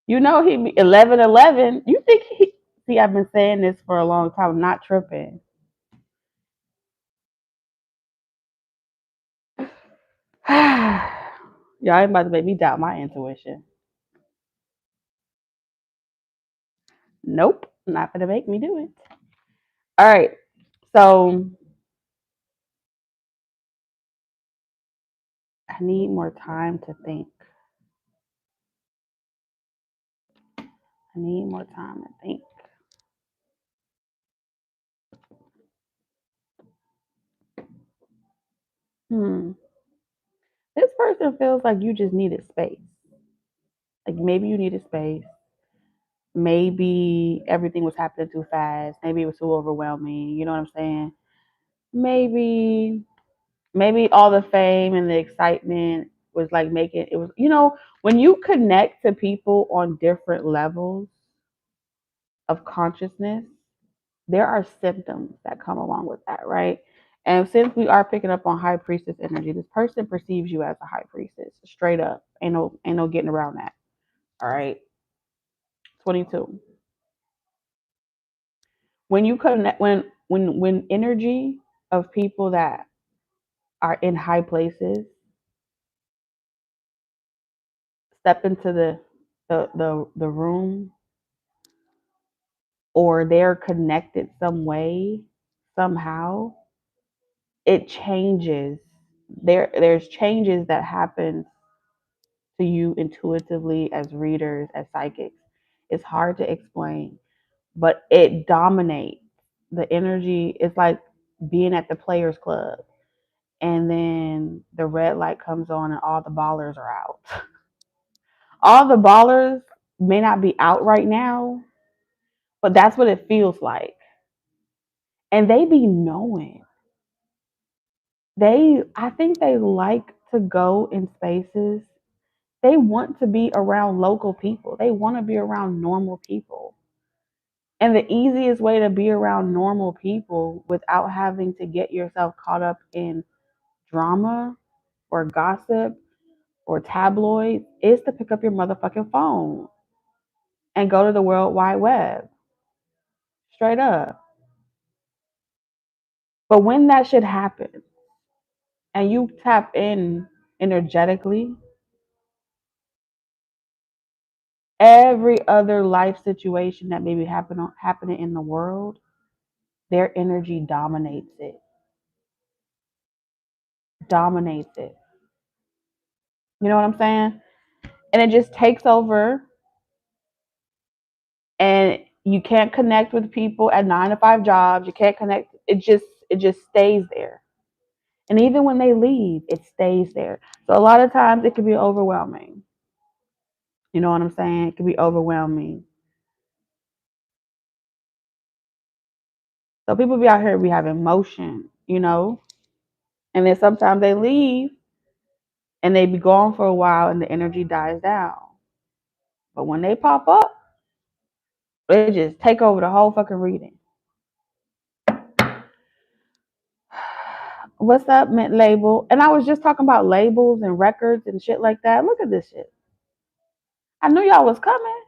you know he be 11:11. You think he? See, I've been saying this for a long time. I'm not tripping. Y'all ain't about to make me doubt my intuition. Nope, not gonna make me do it. All right, so I need more time to think. I need more time to think. Hmm. This person feels like you just needed space. Like maybe you needed space. Maybe everything was happening too fast. Maybe it was too overwhelming. You know what I'm saying? Maybe maybe all the fame and the excitement was like making it was when you connect to people on different levels of consciousness, there are symptoms that come along with that, right? And since we are picking up on high priestess energy, this person perceives you as a high priestess, straight up. Ain't no getting around that. All right. 22. When you connect when energy of people that are in high places step into the room, or they're connected some way, somehow, it changes. There's changes that happen to you intuitively as readers, as psychics. It's hard to explain, but it dominates. The energy is like being at the players club, and then the red light comes on and all the ballers are out. All the ballers may not be out right now, but that's what it feels like. And they be knowing. I think they like to go in spaces. They want to be around local people. They want to be around normal people. And the easiest way to be around normal people without having to get yourself caught up in drama or gossip or tabloids is to pick up your motherfucking phone and go to the World Wide Web. Straight up. But when that shit happens and you tap in energetically, every other life situation that may be happening in the world, their energy dominates it. Dominates it. You know what I'm saying? And it just takes over, and you can't connect with people at 9 to 5 jobs. You can't connect. It just stays there. And even when they leave, it stays there. So a lot of times it can be overwhelming. You know what I'm saying? It can be overwhelming. So people be out here be having motion, and then sometimes they leave and they be gone for a while and the energy dies down. But when they pop up, they just take over the whole fucking reading. What's up, Mint Label? And I was just talking about labels and records and shit like that. Look at this shit. I knew y'all was coming.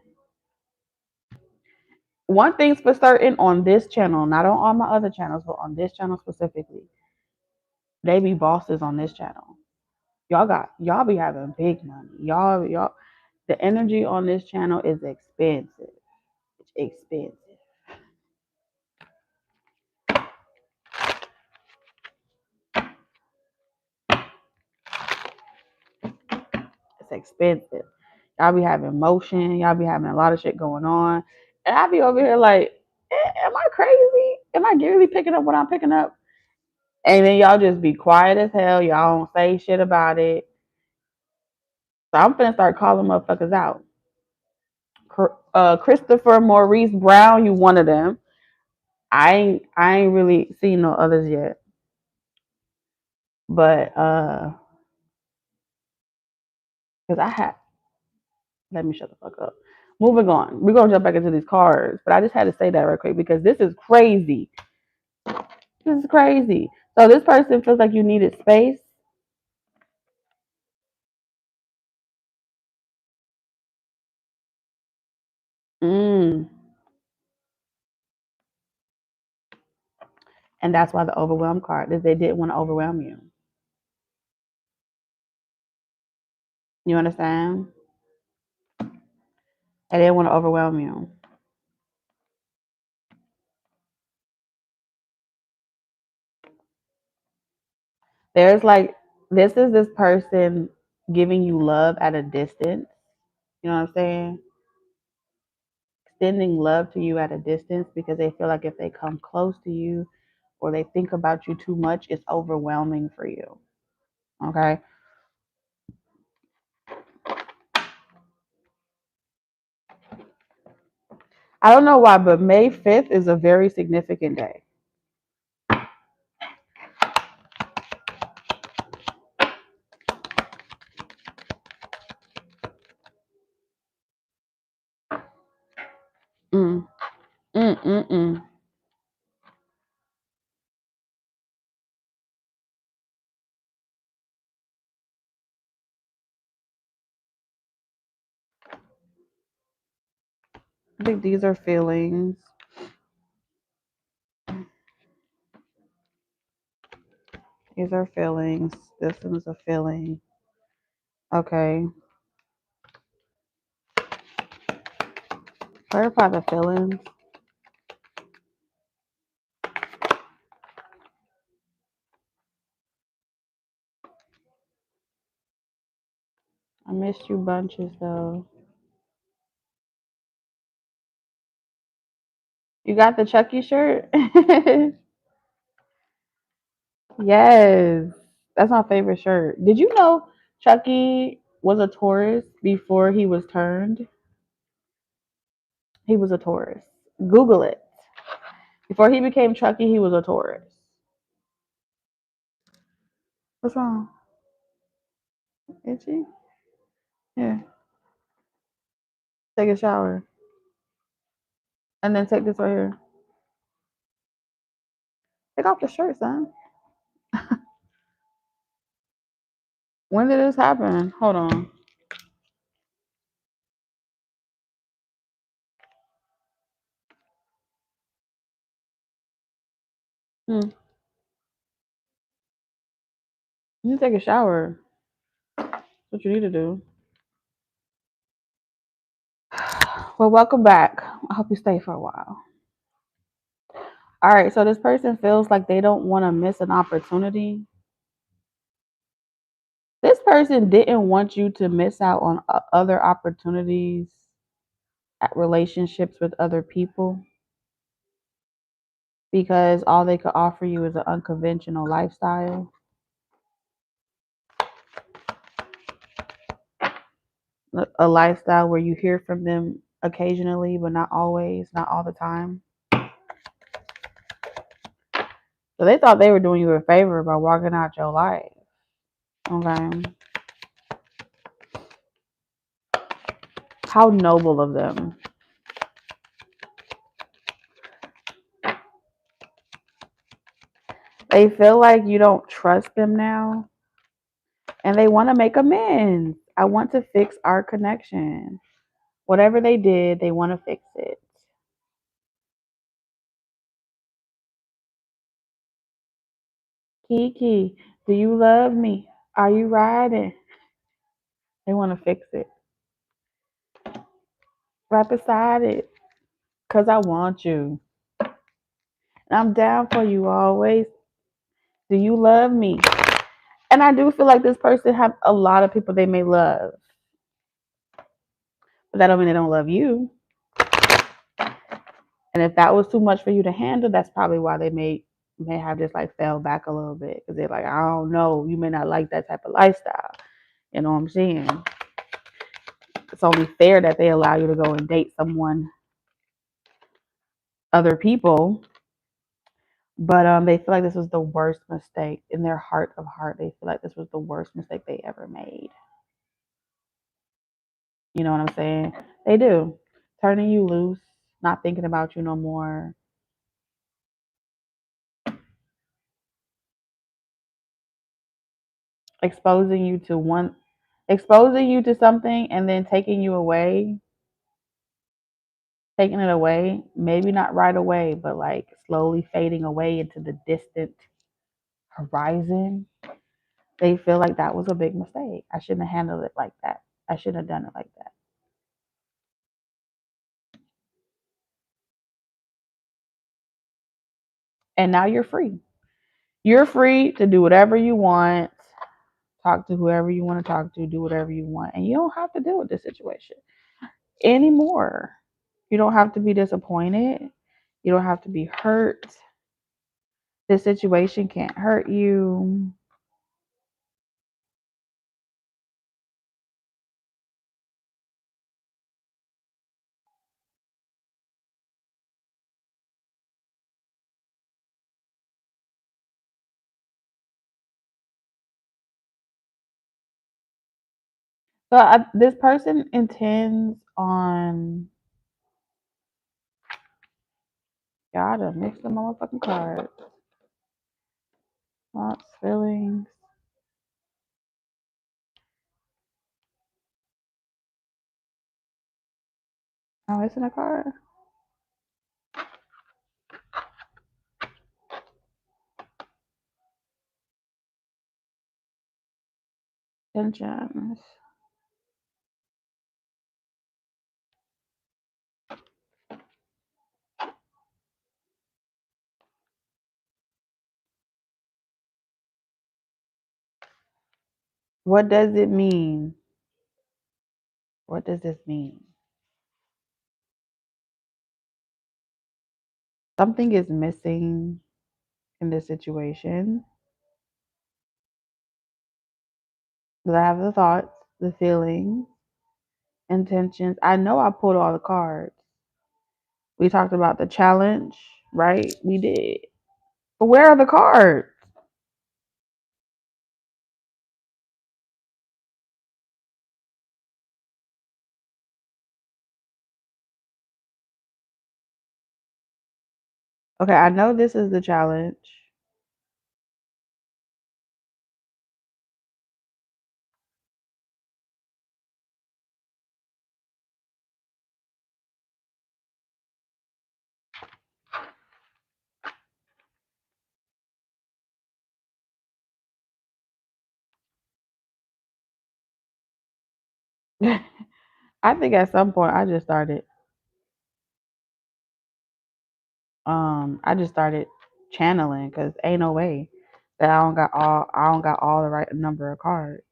One thing's for certain on this channel, not on all my other channels, but on this channel specifically, they be bosses on this channel. Y'all be having big money. Y'all the energy on this channel is expensive. It's expensive. It's expensive. Y'all be having motion. Y'all be having a lot of shit going on. And I be over here like, am I crazy? Am I really picking up what I'm picking up? And then y'all just be quiet as hell. Y'all don't say shit about it. So I'm finna start calling motherfuckers out. Christopher Maurice Brown, you one of them. I ain't really seen no others yet. But because I had, let me shut the fuck up. Moving on. We're gonna jump back into these cards, but I just had to say that real quick because this is crazy. This is crazy. So this person feels like you needed space. Mm. And that's why the overwhelm card is they didn't want to overwhelm you. You understand? They didn't want to overwhelm you. There's like, this is this person giving you love at a distance. You know what I'm saying? Extending love to you at a distance because they feel like if they come close to you or they think about you too much, it's overwhelming for you. Okay? I don't know why, but May 5th is a very significant day. Mm. Mm, mm, mm. I think these are feelings. These are feelings. This one's a feeling. Okay. Clarify the feelings. I missed you bunches though. You got the Chucky shirt? Yes. That's my favorite shirt. Did you know Chucky was a Taurus before he was turned? He was a Taurus. Google it. Before he became Chucky, he was a Taurus. What's wrong? Itchy? Yeah. Take a shower. And then take this right here. Take off the shirt, son. When did this happen? Hold on. You need to take a shower. That's what you need to do. Well, welcome back. I hope you stay for a while. All right, so this person feels like they don't want to miss an opportunity. This person didn't want you to miss out on other opportunities at relationships with other people because all they could offer you is an unconventional lifestyle. A lifestyle where you hear from them occasionally, but not always, not all the time. So they thought they were doing you a favor by walking out your life. Okay. How noble of them. They feel like you don't trust them now and they want to make amends. I want to fix our connection. Whatever they did, they want to fix it. Kiki, do you love me? Are you riding? They want to fix it. Right beside it. Because I want you. And I'm down for you always. Do you love me? And I do feel like this person have a lot of people they may love. But that don't mean they don't love you. And if that was too much for you to handle, that's probably why they may have just like fell back a little bit. Because they're like, I don't know, you may not like that type of lifestyle. You know what I'm saying? It's only fair that they allow you to go and date someone, other people. But they feel like this was the worst mistake in their heart of heart. They feel like this was the worst mistake they ever made. You know what I'm saying? They do. Turning you loose, not thinking about you no more. Exposing you to one exposing you to something and then taking it away, maybe not right away, but like slowly fading away into the distant horizon. They feel like that was a big mistake. I shouldn't have handled it like that. I shouldn't have done it like that. And now you're free. You're free to do whatever you want, talk to whoever you want to talk to, do whatever you want. And you don't have to deal with this situation anymore. You don't have to be disappointed. You don't have to be hurt. This situation can't hurt you. So this person intends on. God, I mixed the motherfucking cards. Thoughts, feelings. Oh, it's in a card. Tensions. What does it mean? What does this mean? Something is missing in this situation. Because I have the thoughts, the feelings, intentions. I know I pulled all the cards. We talked about the challenge, right? We did. But where are the cards? Okay, I know this is the challenge. I think at some point I just started channeling because ain't no way that I don't got all the right number of cards.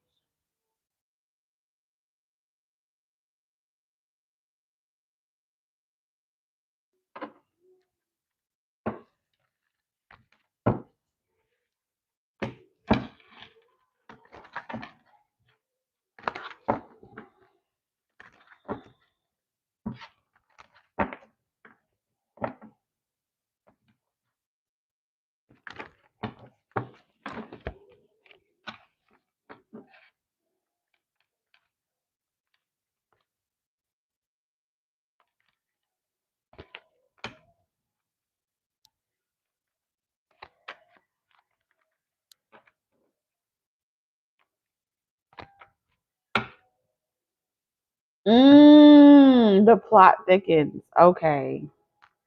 The plot thickens. Okay.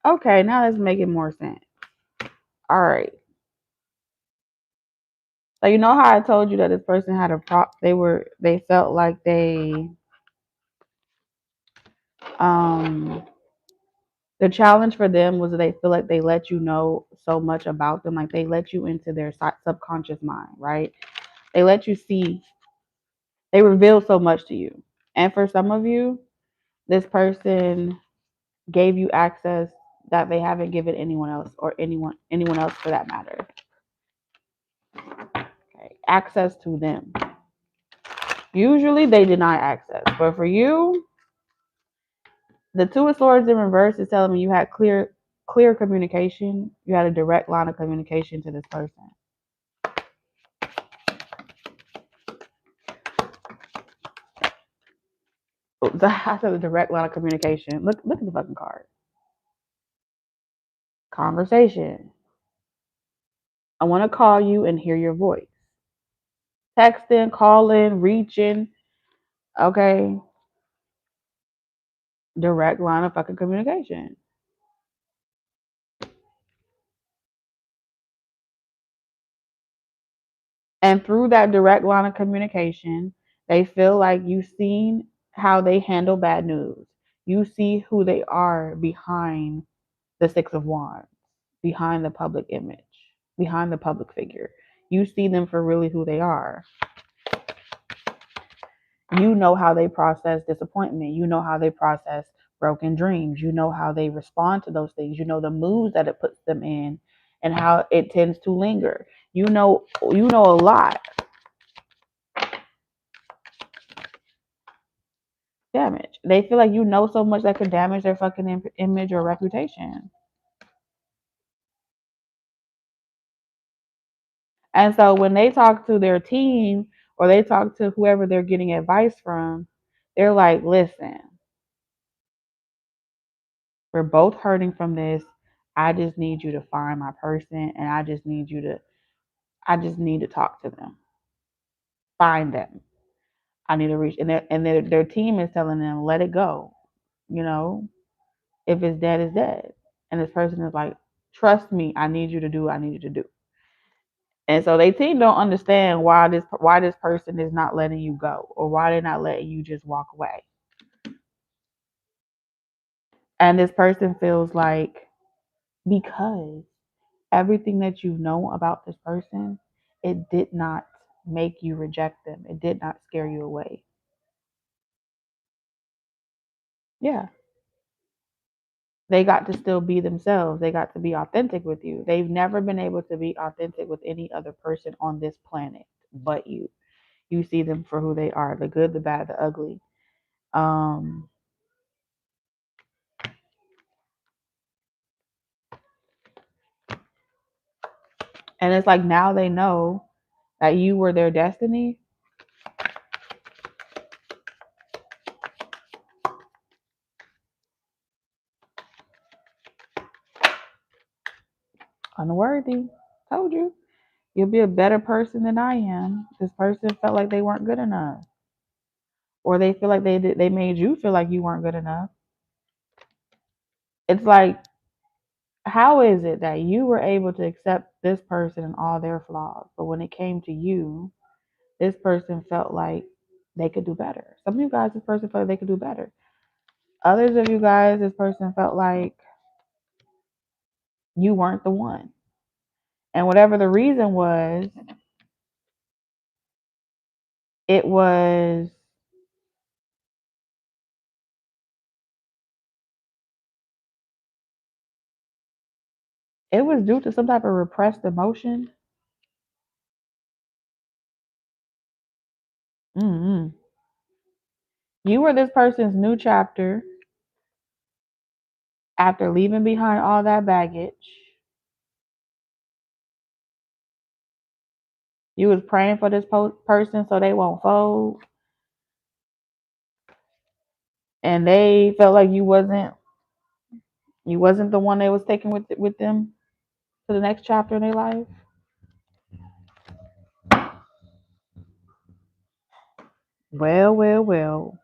Okay, now let's make it more sense. All right. So you know how I told you that this person had a they felt like um the challenge for them was that they feel like they let you know so much about them, like they let you into their subconscious mind, right? They let you see, they reveal so much to you. And for some of you, this person gave you access that they haven't given anyone else, or anyone else for that matter. Okay. Access to them. Usually they deny access, but for you, the Two of Swords in reverse is telling me you had clear communication. You had a direct line of communication to this person. I said a direct line of communication. Look at the fucking card. Conversation. I want to call you and hear your voice. Texting, calling, reaching. Okay. Direct line of fucking communication. And through that direct line of communication, they feel like you've seen how they handle bad news. You see who they are behind the Six of Wands, behind the public image, behind the public figure. You see them for really who they are. You know how they process disappointment. You know how they process broken dreams. You know how they respond to those things. You know the moods that it puts them in and how it tends to linger. You know a lot. Damage. They feel like you know so much that could damage their fucking image or reputation. And so when they talk to their team or they talk to whoever they're getting advice from, they're like, listen, we're both hurting from this. I just need you to find my person and I just need to talk to them. Find them. I need to reach and their team is telling them, let it go. You know, if it's dead, it's dead. And this person is like, trust me, I need you to do what I need you to do. And so they team don't understand why this person is not letting you go or why they're not letting you just walk away. And this person feels like because everything that you know about this person, it did not make you reject them. It did not scare you away. Yeah. They got to still be themselves. They got to be authentic with you. They've never been able to be authentic with any other person on this planet but you. You see them for who they are, the good, the bad, the ugly. Um and it's like now they know that you were their destiny. Unworthy. Told you. You'll be a better person than I am. This person felt like they weren't good enough. Or they feel like they made you feel like you weren't good enough. It's like, how is it that you were able to accept this person and all their flaws, but when it came to you, this person felt like they could do better? Some of you guys, this person felt like they could do better. Others of you guys, this person felt like you weren't the one. And whatever the reason was, it was it was due to some type of repressed emotion. Mm-hmm. You were this person's new chapter after leaving behind all that baggage. You was praying for this person so they won't fold, and they felt like you wasn't the one they was taking with them to the next chapter in their life. Well, well, well.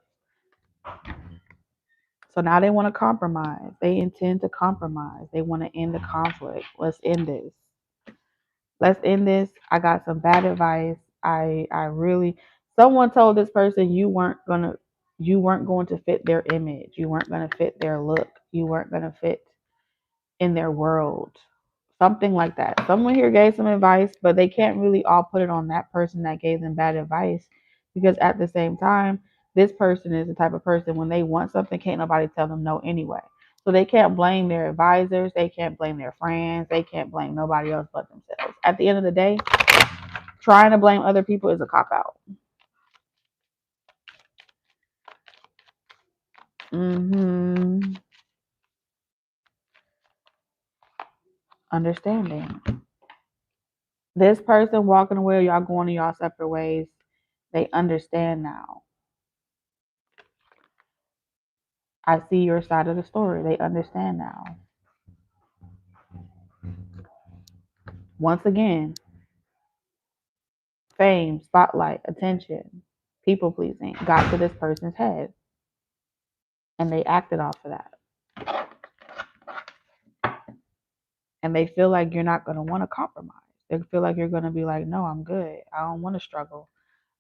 So now they want to compromise. They intend to compromise. They want to end the conflict. Let's end this. Let's end this. I got some bad advice. I really someone told this person you weren't going to fit their image. You weren't going to fit their look. You weren't going to fit in their world. Something like that. Someone here gave some advice, but they can't really all put it on that person that gave them bad advice because at the same time, this person is the type of person when they want something, can't nobody tell them no anyway. So they can't blame their advisors, they can't blame their friends, they can't blame nobody else but themselves. At the end of the day, trying to blame other people is a cop out. Understanding. This person walking away, y'all going in y'all separate ways. They understand now. I see your side of the story. They understand now. Once again, fame, spotlight, attention, people pleasing got to this person's head and they acted off of that. And they feel like you're not going to want to compromise. They feel like you're going to be like, no, I'm good. I don't want to struggle.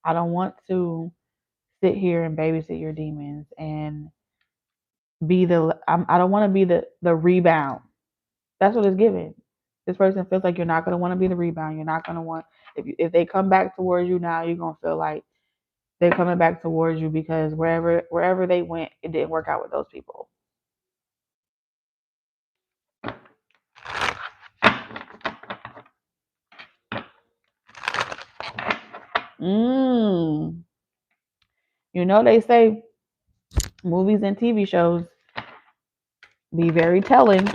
I don't want to sit here and babysit your demons and I don't want to be the rebound. That's what it's giving. This person feels like you're not going to want to be the rebound. You're not going to want, if they come back towards you now, you're going to feel like they're coming back towards you because wherever they went, it didn't work out with those people. You know, they say movies and TV shows be very telling.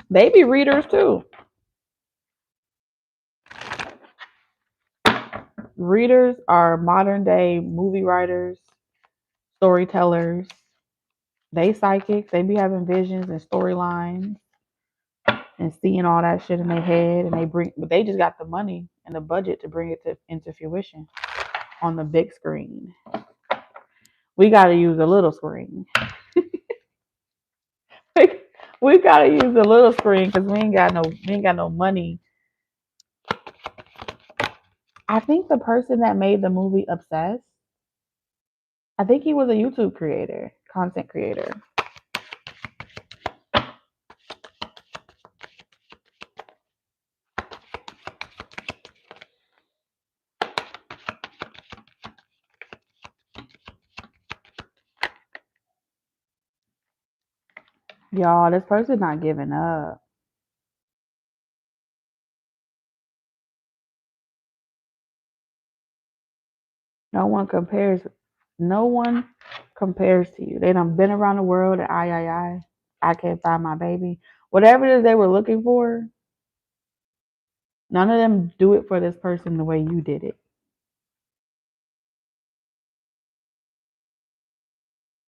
They be readers too. Readers are modern day movie writers, storytellers. They psychics. They be having visions and storylines and seeing all that shit in their head, and but they just got the money and the budget to bring it into fruition on the big screen. We got to use a little screen. We got to use a little screen because we ain't got no money. I think the person that made the movie Obsessed, I think he was a YouTube creator, content creator. Y'all, this person not giving up. No one compares. No one compares to you. They done been around the world and I can't find my baby. Whatever it is they were looking for, none of them do it for this person the way you did it.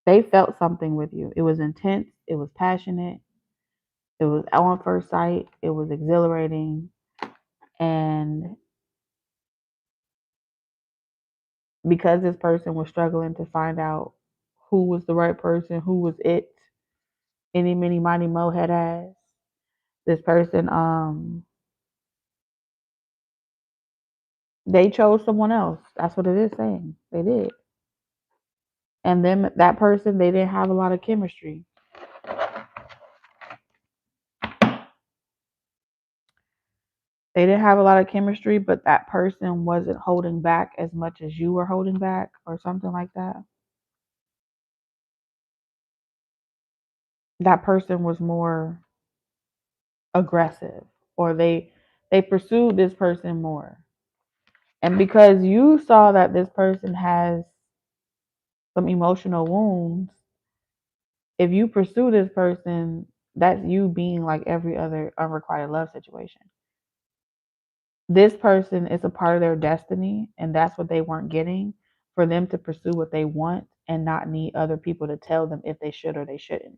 They felt something with you. It was intense. It was passionate. It was on first sight. It was exhilarating. And because this person was struggling to find out who was the right person, who was it, any, mini, mighty, mo head ass, this person, they chose someone else. That's what it is saying. They did. And then that person, they didn't have a lot of chemistry. They didn't have a lot of chemistry, but that person wasn't holding back as much as you were holding back or something like that. That person was more aggressive or they pursued this person more. And because you saw that this person has some emotional wounds, if you pursue this person, that's you being like every other unrequited love situation. This person is a part of their destiny, and that's what they weren't getting, for them to pursue what they want and not need other people to tell them if they should or they shouldn't.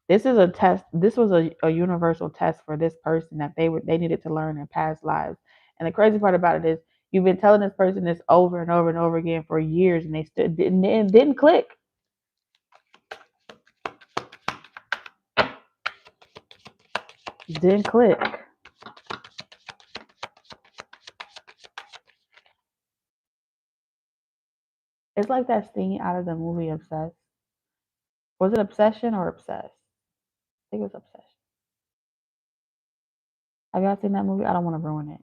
This is a test. This was a universal test for this person that they needed to learn in past lives. And the crazy part about it is you've been telling this person this over and over and over again for years, and they still didn't click. Didn't click. It's like that scene out of the movie Obsessed. Was it Obsession or Obsessed? I think it was Obsession. Have y'all seen that movie? I don't want to ruin it.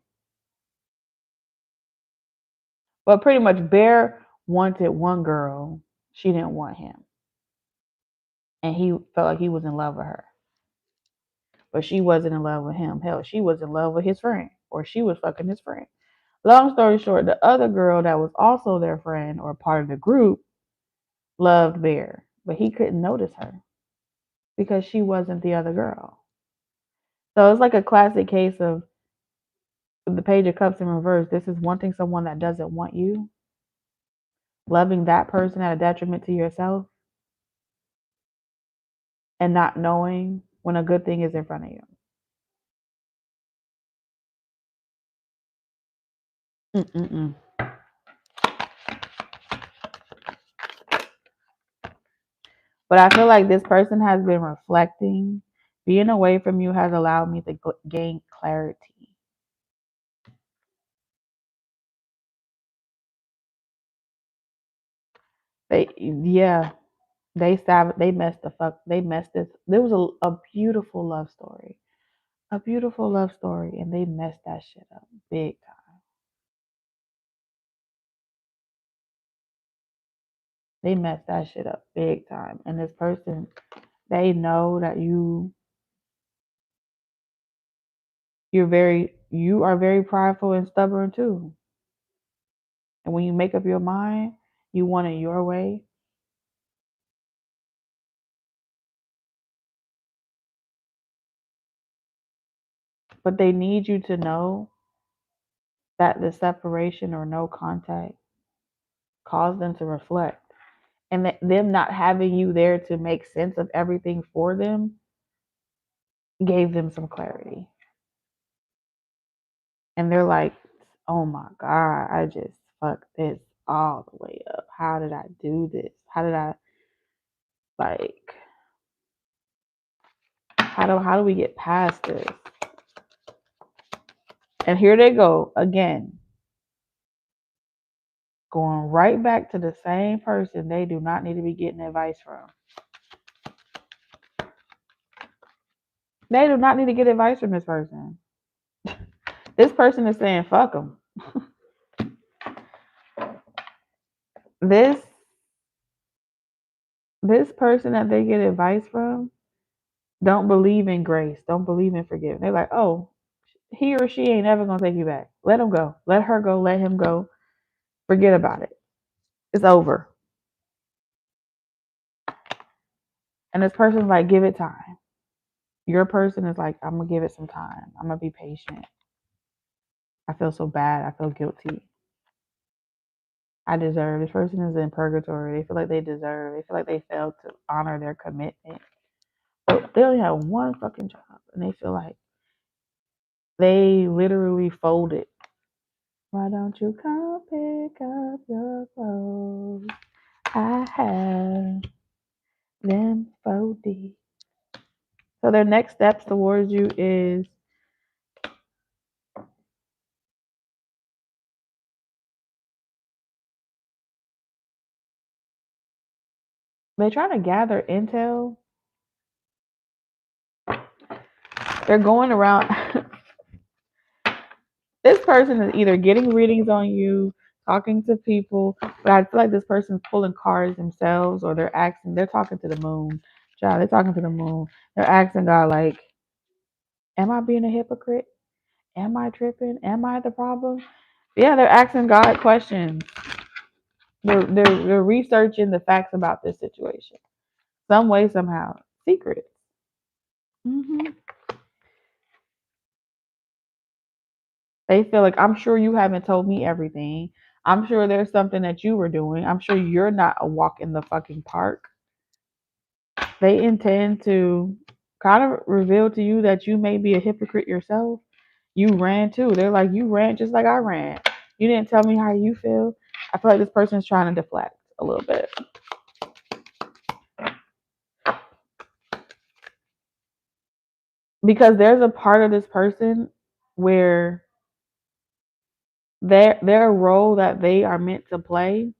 But pretty much Bear wanted one girl. She didn't want him. And he felt like he was in love with her. But she wasn't in love with him. Hell, she was in love with his friend. Or she was fucking his friend. Long story short, the other girl that was also their friend or part of the group loved Bear. But he couldn't notice her because she wasn't the other girl. So it's like a classic case of the Page of Cups in reverse. This is wanting someone that doesn't want you, loving that person at a detriment to yourself, and not knowing when a good thing is in front of you. Mm-mm-mm. But I feel like this person has been reflecting. Being away from you has allowed me to gain clarity. They messed the fuck. They messed this. There was a beautiful love story, and they messed that shit up big time. They messed that shit up big time. And this person, they know that you are very prideful and stubborn too. And when you make up your mind, you want it your way. But they need you to know that the separation or no contact caused them to reflect. And that them not having you there to make sense of everything for them gave them some clarity. And they're like, oh my God, I just fucked this all the way up. How did I do this? How did I like how do we get past this? And here they go again. Going right back to the same person they do not need to be getting advice from. They do not need to get advice from this person. This person is saying, fuck them. This person that they get advice from don't believe in grace, don't believe in forgiveness. They're like, oh, he or she ain't ever gonna take you back. Let him go. Let her go. Let him go. Forget about it. It's over. And this person's like, give it time. Your person is like, I'm gonna give it some time. I'm gonna be patient. I feel so bad. I feel guilty. I deserve. This person is in purgatory. They feel like they deserve. They feel like they failed to honor their commitment. But they only have one fucking job, and they feel like they literally folded. Why don't you come pick up your clothes? I have them folded. So their next steps towards you is they're trying to gather intel. They're going around. This person is either getting readings on you, talking to people, but I feel like this person's pulling cards themselves, or they're talking to the moon. Child, they're talking to the moon. They're asking God, like, am I being a hypocrite? Am I tripping? Am I the problem? Yeah, they're asking God questions. They're researching the facts about this situation. Some way, somehow. Secrets. Mm-hmm. They feel like, I'm sure you haven't told me everything. I'm sure there's something that you were doing. I'm sure you're not a walk in the fucking park. They intend to kind of reveal to you that you may be a hypocrite yourself. You ran too. They're like, you ran just like I ran. You didn't tell me how you feel. I feel like this person's trying to deflect a little bit. Because there's a part of this person where their role that they are meant to play,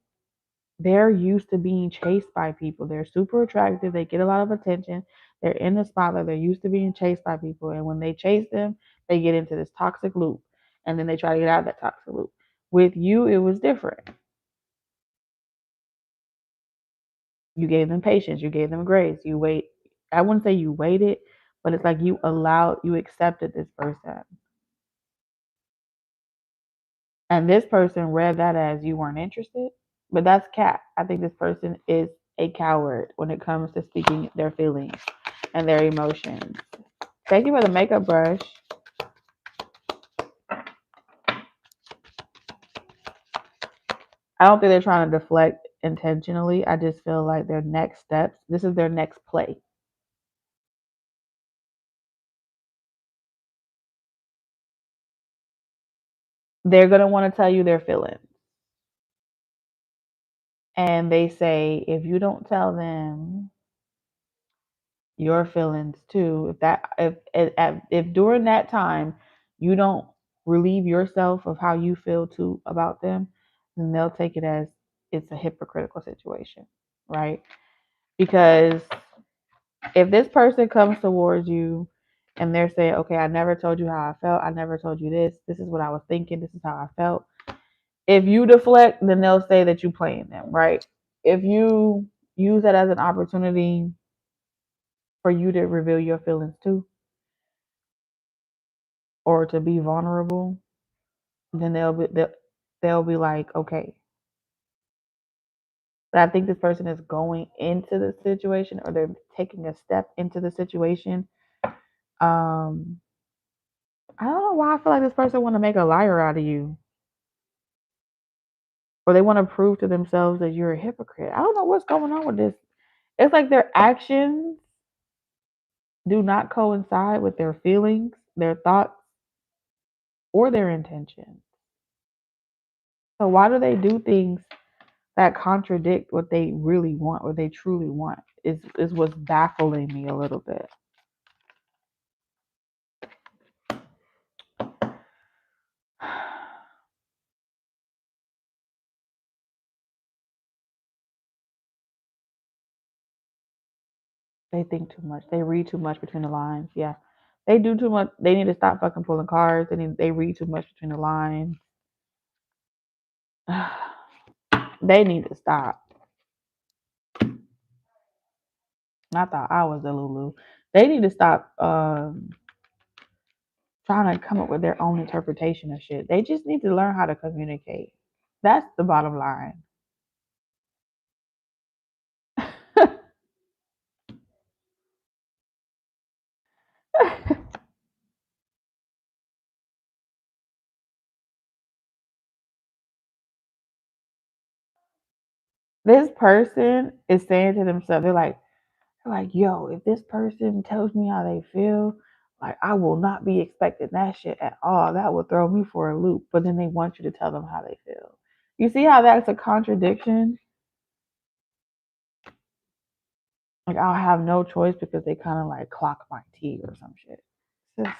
they're used to being chased by people. They're super attractive. They get a lot of attention. They're in the spotlight. They're used to being chased by people. And when they chase them, they get into this toxic loop. And then they try to get out of that toxic loop. With you, it was different. You gave them patience. You gave them grace. You wait. I wouldn't say you waited, but it's like you accepted this person. And this person read that as you weren't interested. But that's cat. I think this person is a coward when it comes to speaking their feelings and their emotions. Thank you for the makeup brush. I don't think they're trying to deflect intentionally. I just feel like their next steps, this is their next play. They're going to want to tell you their feelings. And they say, if you don't tell them your feelings too, if during that time you don't relieve yourself of how you feel too about them, then they'll take it as it's a hypocritical situation, right? Because if this person comes towards you and they're saying, okay, I never told you how I felt, I never told you this is what I was thinking, this is how I felt. If you deflect, then they'll say that you playing them, right? If you use that as an opportunity for you to reveal your feelings too, or to be vulnerable, then they'll be like, okay. But I think this person is going into the situation, or they're taking a step into the situation. Um, I don't know why I feel like this person want to make a liar out of you, or they want to prove to themselves that you're a hypocrite. I don't know what's going on with this. It's like their actions do not coincide with their feelings, their thoughts, or their intentions. So why do they do things that contradict what they really want, what they truly want? Is what's baffling me a little bit. They think too much. They read too much between the lines. Yeah. They do too much. They need to stop fucking pulling cards. They read too much between the lines. They need to stop. I thought I was a Lulu. They need to stop trying to come up with their own interpretation of shit. They just need to learn how to communicate. That's the bottom line. This person is saying to themselves, they're like, yo, if this person tells me how they feel, like I will not be expecting that shit at all. That will throw me for a loop. But then they want you to tell them how they feel. You see how that's a contradiction? Like I'll have no choice because they kind of like clock my tea or some shit. Just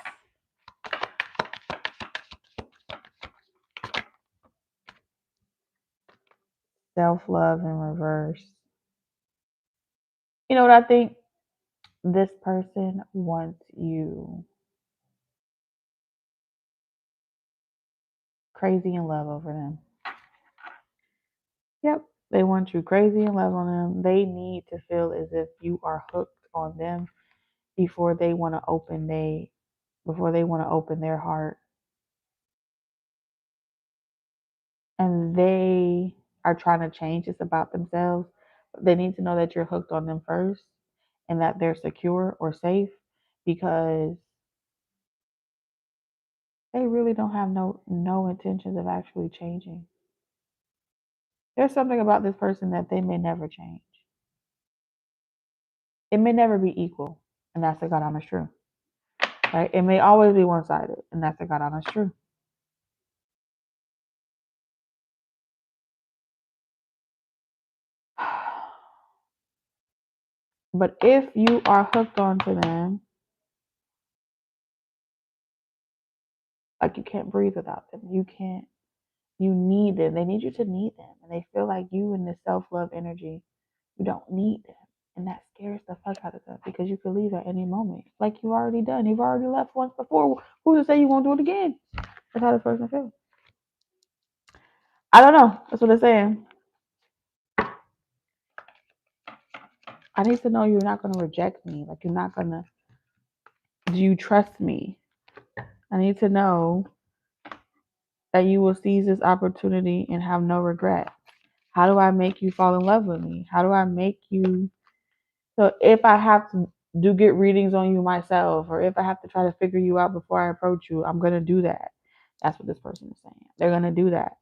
self-love in reverse. You know what I think? This person wants you crazy in love over them. Yep. They want you crazy in love on them. They need to feel as if you are hooked on them before they want to open their heart. And they are trying to change this about themselves. They need to know that you're hooked on them first and that they're secure or safe, because they really don't have no intentions of actually changing. There's something about this person that they may never change. It may never be equal, and that's the God honest truth. Right? It may always be one sided, and that's the God honest truth. But if you are hooked onto them Like you can't breathe without them. You need them. They need you to need them. And they feel like you in this self-love energy, you don't need them. And that scares the fuck out of them because you could leave at any moment. Like you've already done. You've already left once before. Who's to say you won't do it again? That's how this person feels. I don't know. That's what they're saying. I need to know you're not going to reject me. Like you're not going to. Do you trust me? I need to know that you will seize this opportunity and have no regret. How do I make you fall in love with me? How do I make you? So if I have to do get readings on you myself, or if I have to try to figure you out before I approach you, I'm going to do that. That's what this person is saying. They're going to do that.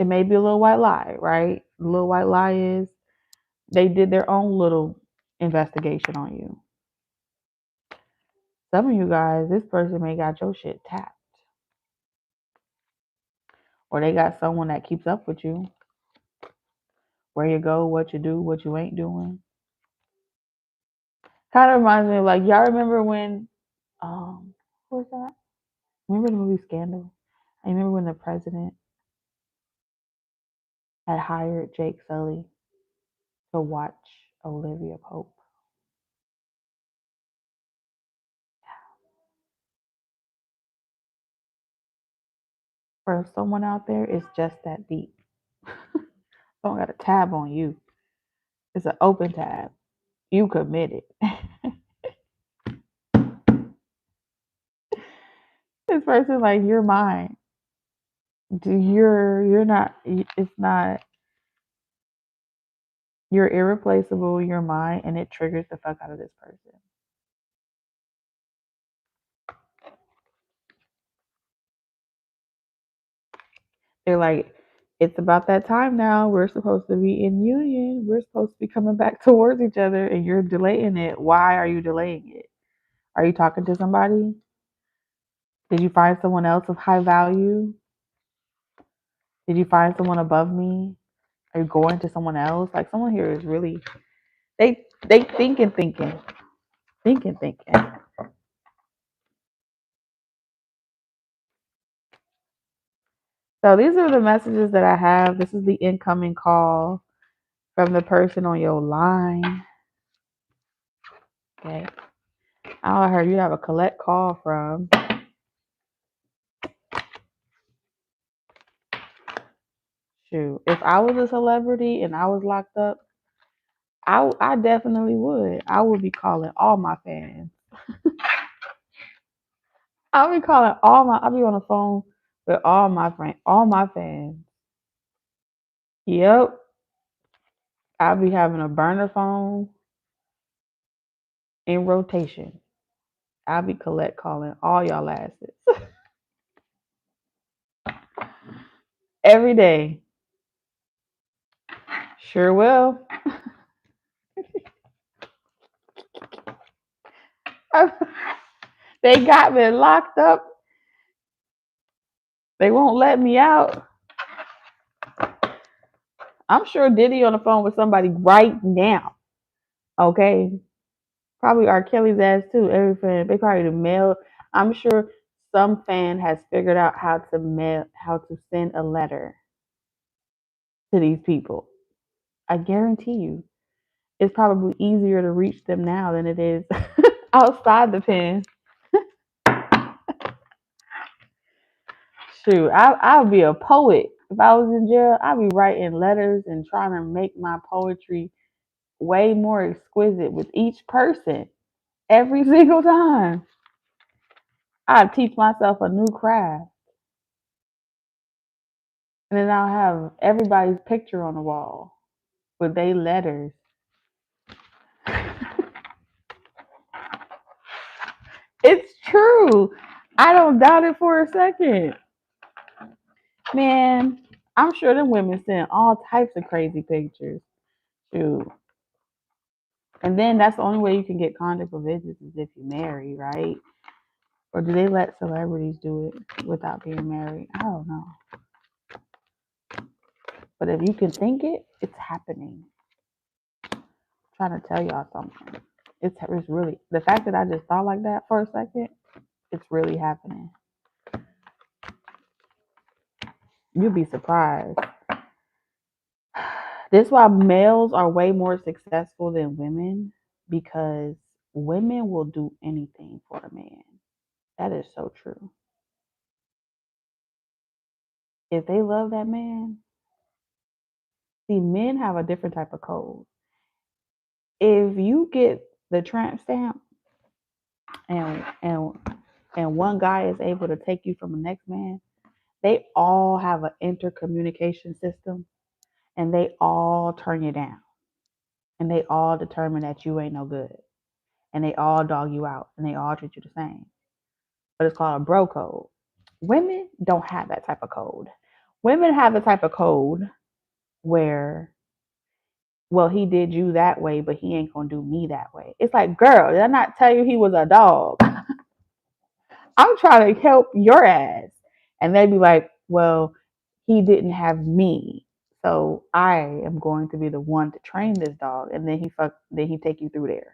It may be a little white lie, right? The little white lie is they did their own little investigation on you. Some of you guys, this person may got your shit tapped. Or they got someone that keeps up with you. Where you go, what you do, what you ain't doing. Kind of reminds me of like, y'all remember when, what was that? Remember the movie Scandal? I remember when the president had hired Jake Sully to watch Olivia Pope. For someone out there, it's just that deep. Someone got a tab on you. It's an open tab. You committed. This person like, you're mine. You're not. It's not. You're irreplaceable. You're mine, and it triggers the fuck out of this person. They're like, it's about that time now. We're supposed to be in union. We're supposed to be coming back towards each other, and you're delaying it. Why are you delaying it? Are you talking to somebody? Did you find someone else of high value? Did you find someone above me? Are you going to someone else? Like someone here is really they thinking. So these are the messages that I have. This is the incoming call from the person on your line. Okay. I heard you have a collect call from. Shoot, if I was a celebrity and I was locked up, I definitely would. I would be calling all my fans. I'll be calling I'll be on the phone with all my friends, all my fans. Yep. I'll be having a burner phone in rotation. I'll be collect calling all y'all asses. Every day. Sure will. They got me locked up. They won't let me out. I'm sure Diddy on the phone with somebody right now. Okay. Probably R. Kelly's ass too. Every fan. They probably the mail. I'm sure some fan has figured out how to send a letter to these people. I guarantee you, it's probably easier to reach them now than it is outside the pen. Shoot, I would be a poet. If I was in jail, I'd be writing letters and trying to make my poetry way more exquisite with each person every single time. I'd teach myself a new craft. And then I'll have everybody's picture on the wall with their letters. It's true. I don't doubt it for a second. Man, I'm sure them women send all types of crazy pictures. Shoot. And then that's the only way you can get conjugal visits is if you marry, right? Or do they let celebrities do it without being married? I don't know. But if you can think it, it's happening. I'm trying to tell y'all something. It's really the fact that I just thought like that for a second. It's really happening. You'd be surprised. This is why males are way more successful than women, because women will do anything for a man. That is so true. If they love that man, see, men have a different type of code. If you get the tramp stamp and one guy is able to take you from the next man, they all have an intercommunication system and they all turn you down and they all determine that you ain't no good and they all dog you out and they all treat you the same. But it's called a bro code. Women don't have that type of code. Women have the type of code where, well, he did you that way, but he ain't gonna do me that way. It's like, girl, did I not tell you he was a dog? I'm trying to help your ass. And they'd be like, well, he didn't have me. So I am going to be the one to train this dog. And then he take you through there.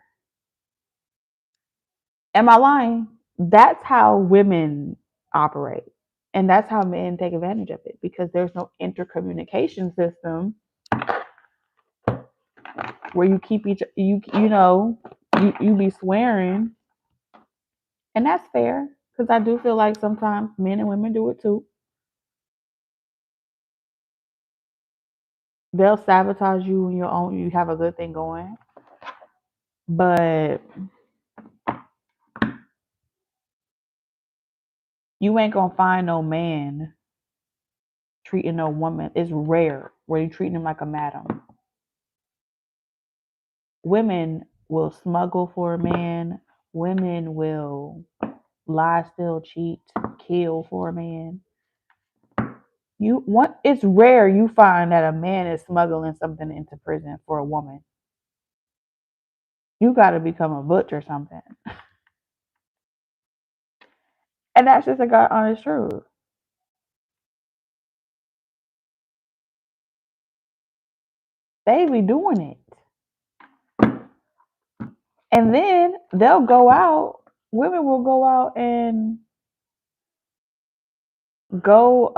Am I lying? That's how women operate. And that's how men take advantage of it because there's no intercommunication system where you keep you be swearing. And that's fair because I do feel like sometimes men and women do it too. They'll sabotage you when you have a good thing going. But you ain't gonna find no man treating no woman. It's rare where you treating him like a madam. Women will smuggle for a man. Women will lie, steal, cheat, kill for a man. It's rare you find that a man is smuggling something into prison for a woman. You got to become a butch or something. And that's just a God honest truth. They be doing it. And then they'll go out, women will go out and go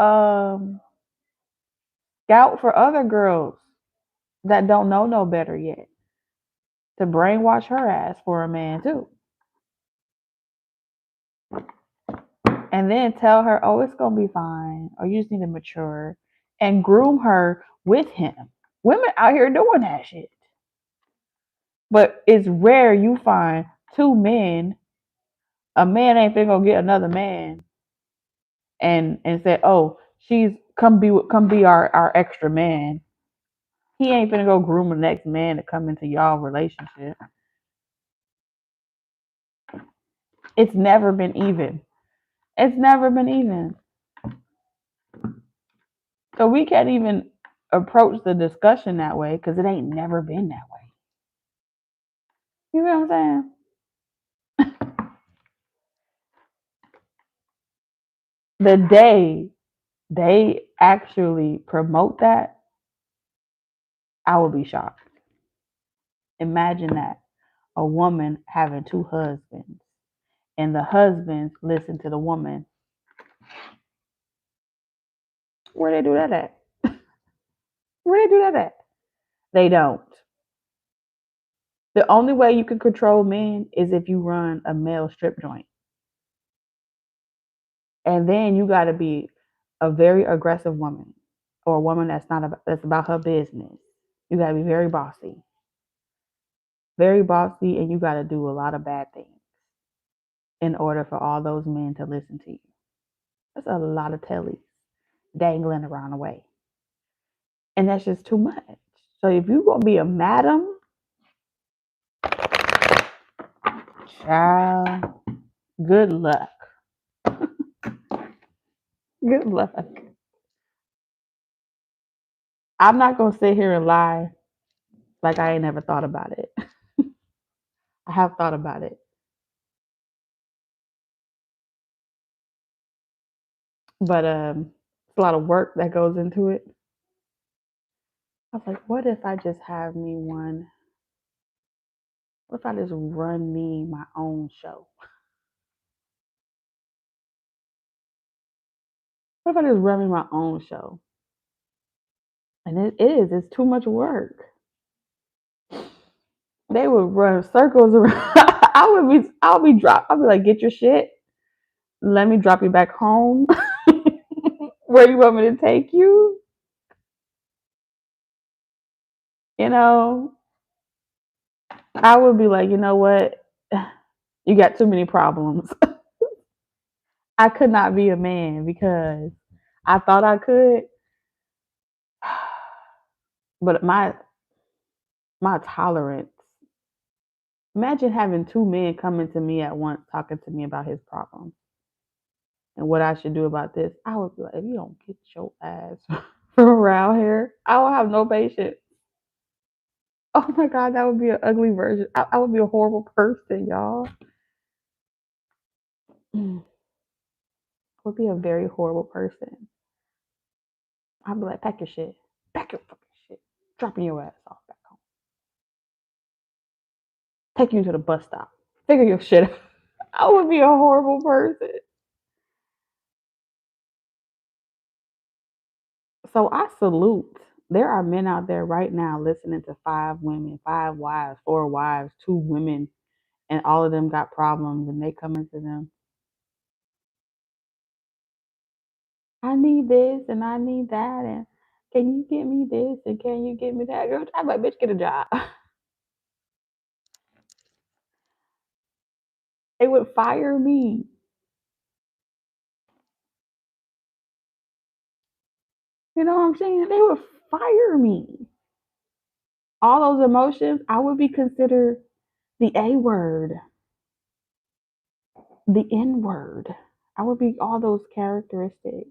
scout for other girls that don't know no better yet to brainwash her ass for a man too. And then tell her, oh, it's going to be fine, or you just need to mature and groom her with him. Women out here doing that shit. But it's rare you find two men, a man ain't finna go get another man and say, oh, she's come be our extra man. He ain't finna go groom the next man to come into y'all relationship. It's never been even. It's never been even. So we can't even approach the discussion that way because it ain't never been that way. You know what I'm saying? The day they actually promote that, I will be shocked. Imagine that. A woman having two husbands and the husbands listen to the woman. Where they do that at? Where they do that at? They don't. The only way you can control men is if you run a male strip joint. And then you got to be a very aggressive woman or a woman that's about her business. You got to be very bossy. Very bossy, and you got to do a lot of bad things in order for all those men to listen to you. That's a lot of tellies dangling around the way. And that's just too much. So if you're going to be a madam, child, good luck. Good luck. I'm not going to sit here and lie like I ain't never thought about it. I have thought about it. But it's a lot of work that goes into it. I was like, what if I just have me one? What if I just run me my own show? What if I just run me my own show? And it's too much work. They would run circles around. I'll be dropped. I'll be like, get your shit. Let me drop you back home. Where you want me to take you? You know, I would be like, you know what? You got too many problems. I could not be a man because I thought I could, but my tolerance. Imagine having two men coming to me at once talking to me about his problems and what I should do about this. I would be like, if you don't get your ass from around here, I will have no patience. Oh my God, that would be an ugly version. I would be a horrible person, y'all. I would be a very horrible person. I'd be like, pack your shit. Pack your fucking shit. Dropping your ass off back home. Take you to the bus stop. Figure your shit out. I would be a horrible person. So I salute. There are men out there right now listening to 5 women, 5 wives, 4 wives, 2 women, and all of them got problems and they come into them. I need this and I need that and can you get me this and can you get me that? Girl, I'm like, bitch, get a job. They would fire me. You know what I'm saying? They would fire me. All those emotions, I would be considered the A word, the N word. I would be all those characteristics.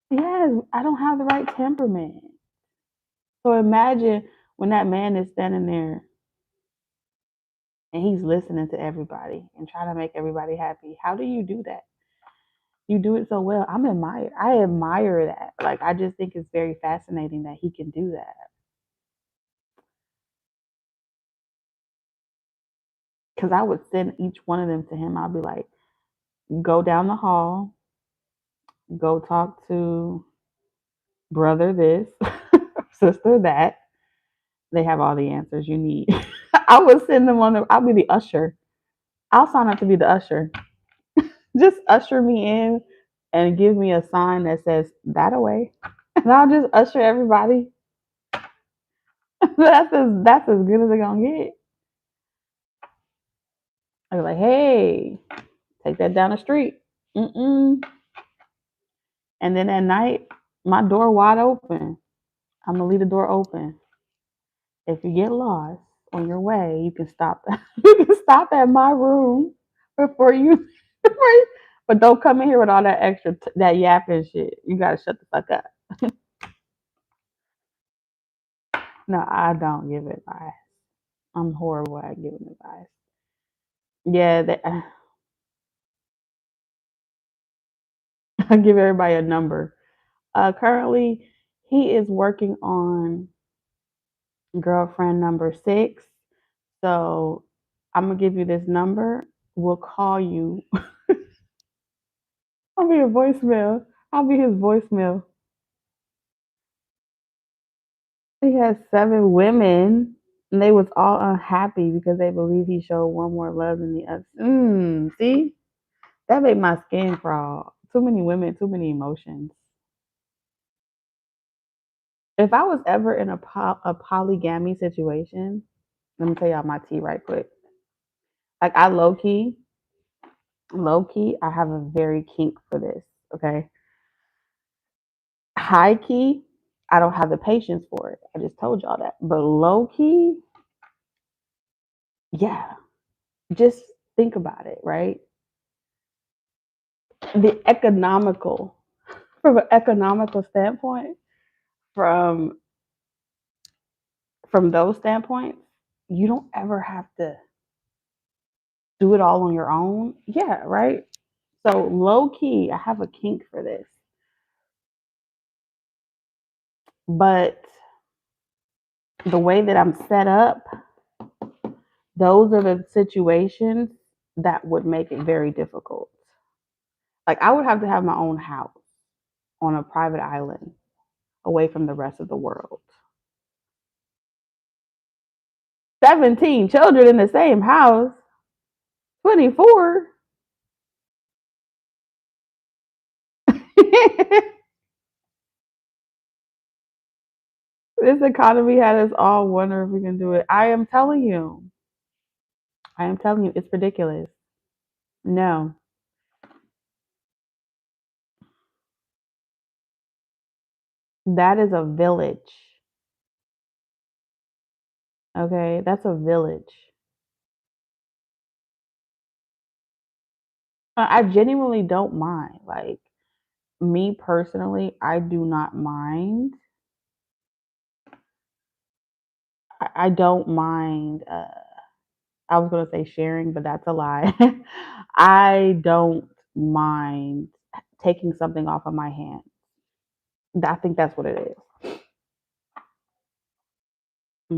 Yes, I don't have the right temperament. So imagine when that man is standing there and he's listening to everybody and trying to make everybody happy. How do you do that? You do it so well. I admire that. Like I just think it's very fascinating that he can do that. Cause I would send each one of them to him. I'd be like, go down the hall, go talk to brother this, sister that. They have all the answers you need. I would send them on I'll be the usher. I'll sign up to be the usher. Just usher me in and give me a sign that says that away. And I'll just usher everybody. That's as good as they're gonna get. I'll be like, hey, take that down the street. Mm-mm. And then at night, my door wide open. I'm gonna leave the door open. If you get lost on your way, you can stop. You can stop at my room before you. But don't come in here with all that extra that yapping shit. You gotta shut the fuck up. No, I don't give advice. I'm horrible at giving advice. Yeah, I give everybody a number. Currently, he is working on girlfriend number 6. So I'm gonna give you this number. We'll call you. I'll be a voicemail. I'll be his voicemail. He has 7 women, and they was all unhappy because they believe he showed one more love than the other. See, that made my skin crawl. Too many women, too many emotions. If I was ever in a polygamy situation, let me tell y'all my tea right quick. Like I low key, I have a very kink for this. Okay, high key, I don't have the patience for it. I just told y'all that. But low key, yeah, just think about it, right? The economical, from an economical standpoint, from those standpoints, you don't ever have to do it all on your own. Yeah, right. So low key, I have a kink for this, but the way that I'm set up, those are the situations that would make it very difficult. Like I would have to have my own house on a private island away from the rest of the world. 17 children in the same house. 24. This economy had us all wonder if we can do it. I am telling you. I am telling you, it's ridiculous. No, that is a village. Okay, that's a village. I genuinely don't mind. Like me personally, I do not mind. I don't mind. I was gonna say sharing, but that's a lie. I don't mind taking something off of my hand. I think that's what it is.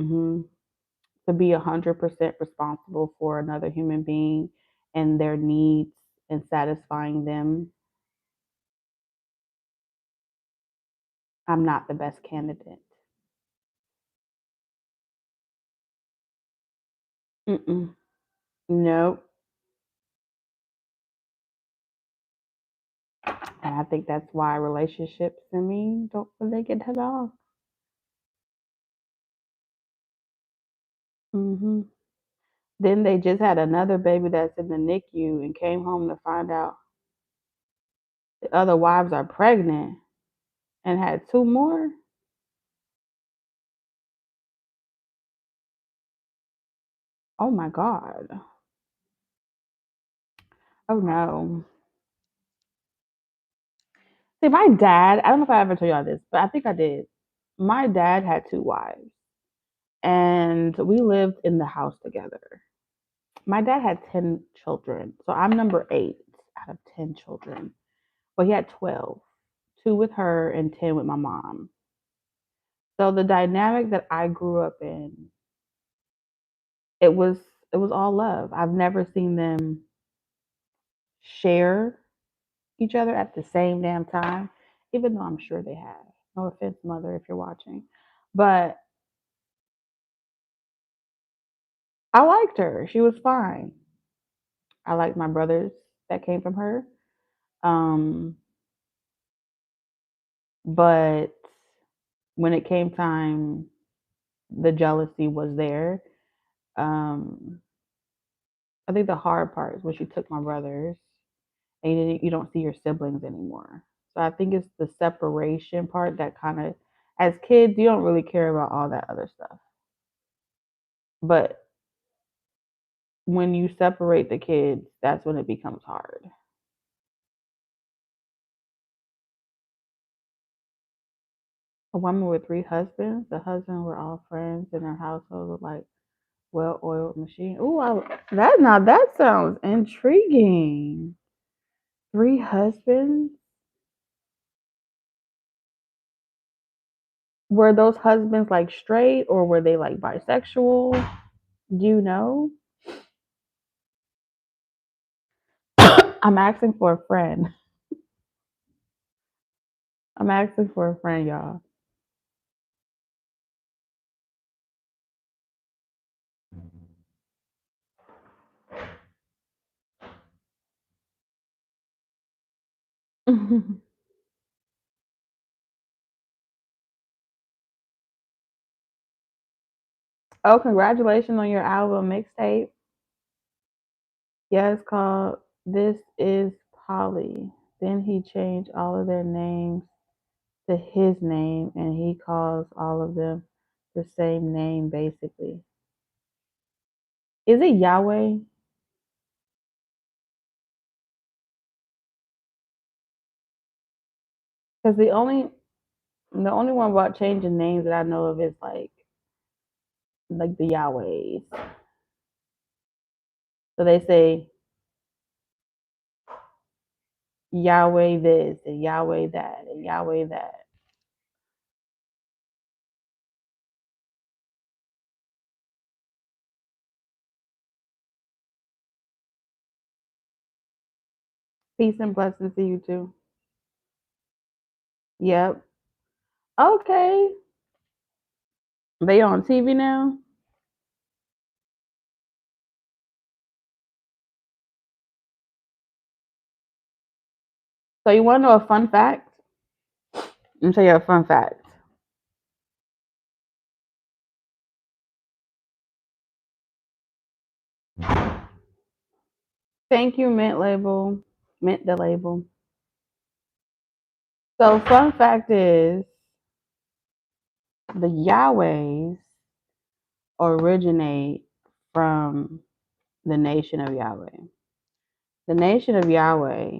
Hmm. To be 100% responsible for another human being and their needs and satisfying them, I'm not the best candidate. Mm-mm. Nope. And I think that's why relationships and me don't really get along. Hmm. Then they just had another baby that's in the NICU and came home to find out the other wives are pregnant and had two more. Oh my God. Oh no. See, my dad, I don't know if I ever told y'all this, but I think I did. My dad had two wives and we lived in the house together. My dad had 10 children. So I'm number eight out of 10 children. Well, he had 12, two with her and 10 with my mom. So the dynamic that I grew up in, it was it was all love. I've never seen them share each other at the same damn time, even though I'm sure they have. No offense, mother, if you're watching. But I liked her. She was fine. I liked my brothers that came from her. Um, but when it came time, the jealousy was there. Um, I think the hard part is when she took my brothers and you don't see your siblings anymore. So I think it's the separation part that kind of, as kids, you don't really care about all that other stuff. But when you separate the kids, that's when it becomes hard. A woman with three husbands, the husbands were all friends in her household with like well-oiled machine. That sounds intriguing. Three husbands? Were those husbands like straight or were they like bisexual? Do you know? I'm asking for a friend. I'm asking for a friend, y'all. Oh, congratulations on your album mixtape. Yeah, it's called This Is Polly. Then he changed all of their names to his name and he calls all of them the same name basically. Is it Yahweh? Because the only one about changing names that I know of is like the Yahwehs. So they say Yahweh this and Yahweh that and Yahweh that. Peace and blessings to you too. Yep. Okay. They on TV now? So you want to know a fun fact? Let me tell you a fun fact. Thank you, Mint Label. Mint the label. So fun fact is the Yahwehs originate from the nation of Yahweh. The nation of Yahweh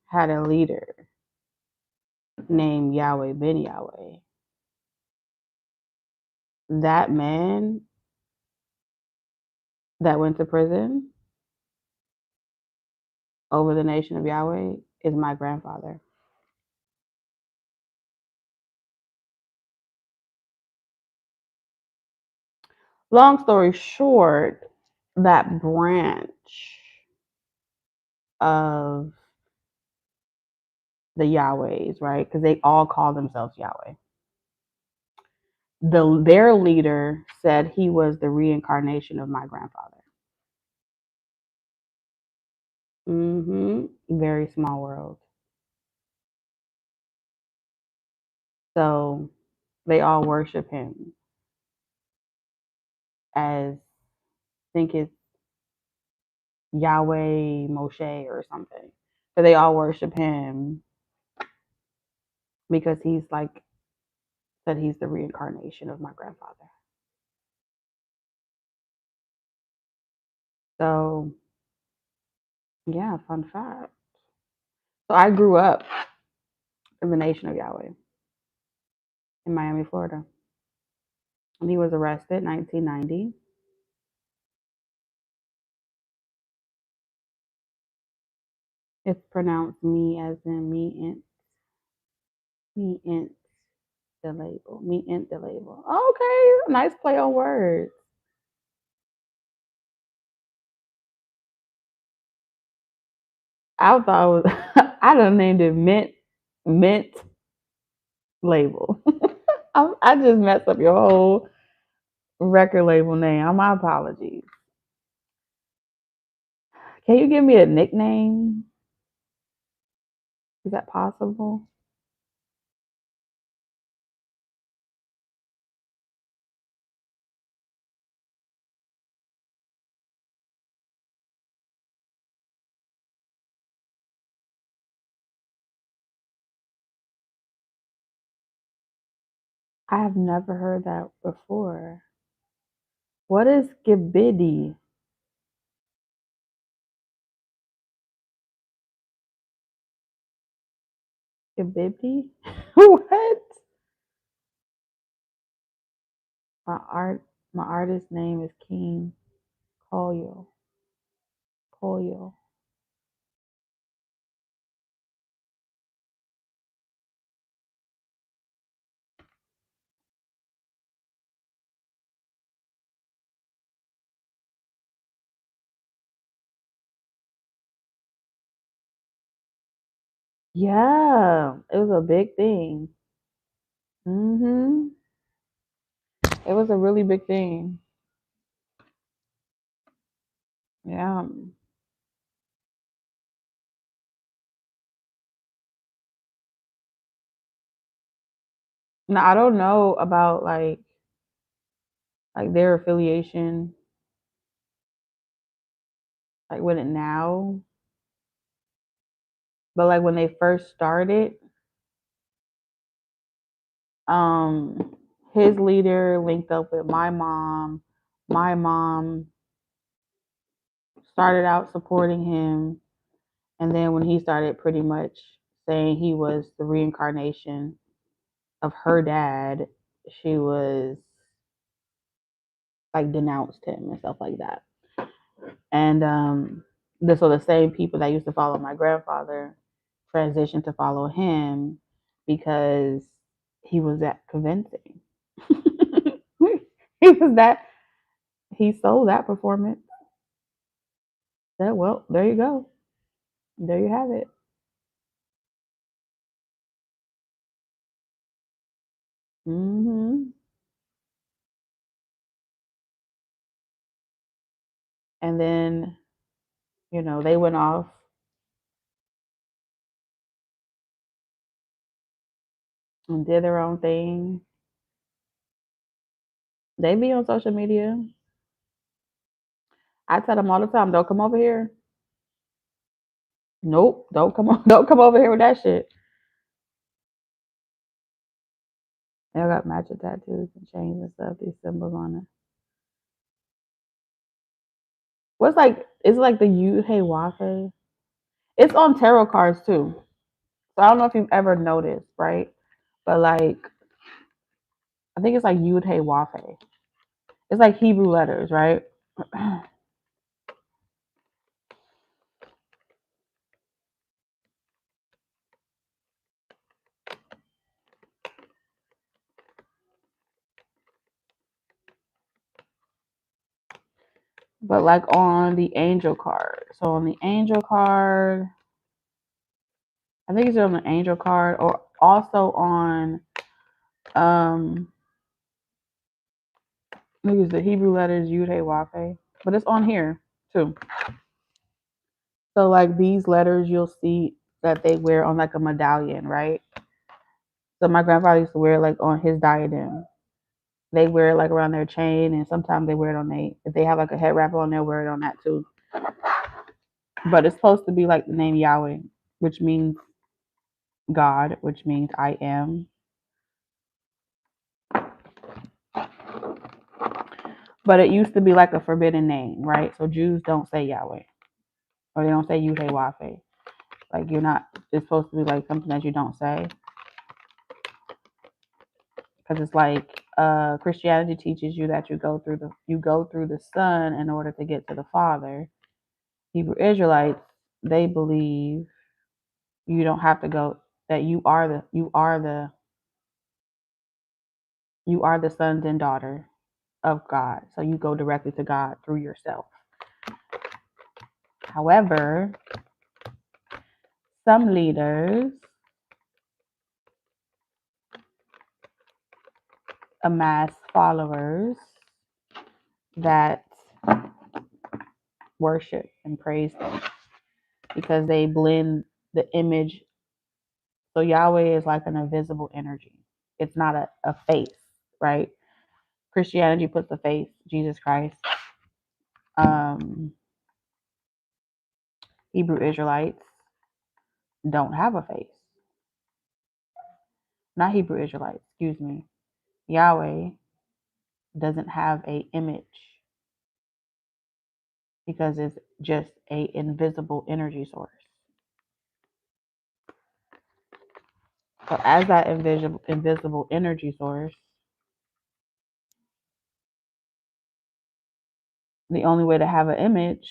had a leader named Yahweh ben Yahweh. That man that went to prison over the nation of Yahweh is my grandfather. Long story short, that branch of the Yahwehs, right? Because they all call themselves Yahweh. Their leader said he was the reincarnation of my grandfather. Very small world. So they all worship him as, I think it's Yahweh Moshe or something. So they all worship him because he's like said he's the reincarnation of my grandfather. So yeah, fun fact. So I grew up in the nation of Yahweh in Miami, Florida. And he was arrested in 1990. It's pronounced me as in me int the label. Me int the label. Okay, nice play on words. I thought it was I done named it mint label. I just messed up your whole record label name. My apologies. Can you give me a nickname? Is that possible? I have never heard that before. What is Gibidi? Gibidi? What? My art my artist name is King Koyo. Koyo. Yeah, it was a big thing. It was a really big thing. Yeah. Now I don't know about like their affiliation like with it now, but like when they first started, um, his leader linked up with my mom. My mom started out supporting him, and then when he started pretty much saying he was the reincarnation of her dad, she was like denounced him and stuff like that. And so the same people that used to follow my grandfather transitioned to follow him because he was that convincing. he was that he sold that performance. That well, there you go. There you have it. Mm-hmm. And then, they went off and did their own thing. They be on social media. I tell them all the time, don't come over here. Nope, don't come on, don't come over here with that shit. They got matching tattoos and chains and stuff, these symbols on it. What's like it's like the you hey Wafe. It's on tarot cards too. So I don't know if you've ever noticed, right? But like I think it's like Yud Hey Wafe. It's like Hebrew letters, right? But like on the angel card. So on the angel card, I think it's on the angel card or also on I think it's the Hebrew letters Yud Hey Wafe. But it's on here too. So like these letters you'll see that they wear on like a medallion, right? So my grandfather used to wear it like on his diadem. They wear it like around their chain, and sometimes they wear it on if they have like a head wrap on, they'll wear it on that too. But it's supposed to be like the name Yahweh, which means God, which means I am. But it used to be like a forbidden name, right? So Jews don't say Yahweh, or they don't say Yud Hey Wafe. Like you're not. It's supposed to be like something that you don't say, because it's like Christianity teaches you that you go through the Son in order to get to the Father. Hebrew Israelites, they believe you don't have to go, that you are the sons and daughter of God. So you go directly to God through yourself. However, some leaders amass followers that worship and praise them because they blend the image. So Yahweh is like an invisible energy. It's not a face, right? Christianity puts a face, Jesus Christ. Hebrew Israelites don't have a face. Not Hebrew Israelites, excuse me. Yahweh doesn't have a image because it's just a invisible energy source. So as that invisible energy source, the only way to have an image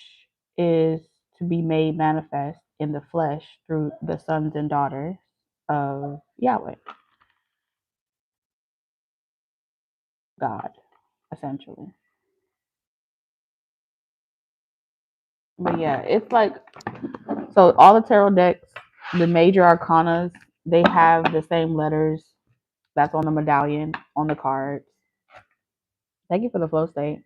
is to be made manifest in the flesh through the sons and daughters of Yahweh, God, essentially. But yeah, it's like, so all the tarot decks, the major arcanas, they have the same letters that's on the medallion, on the cards. Thank you for the flow state.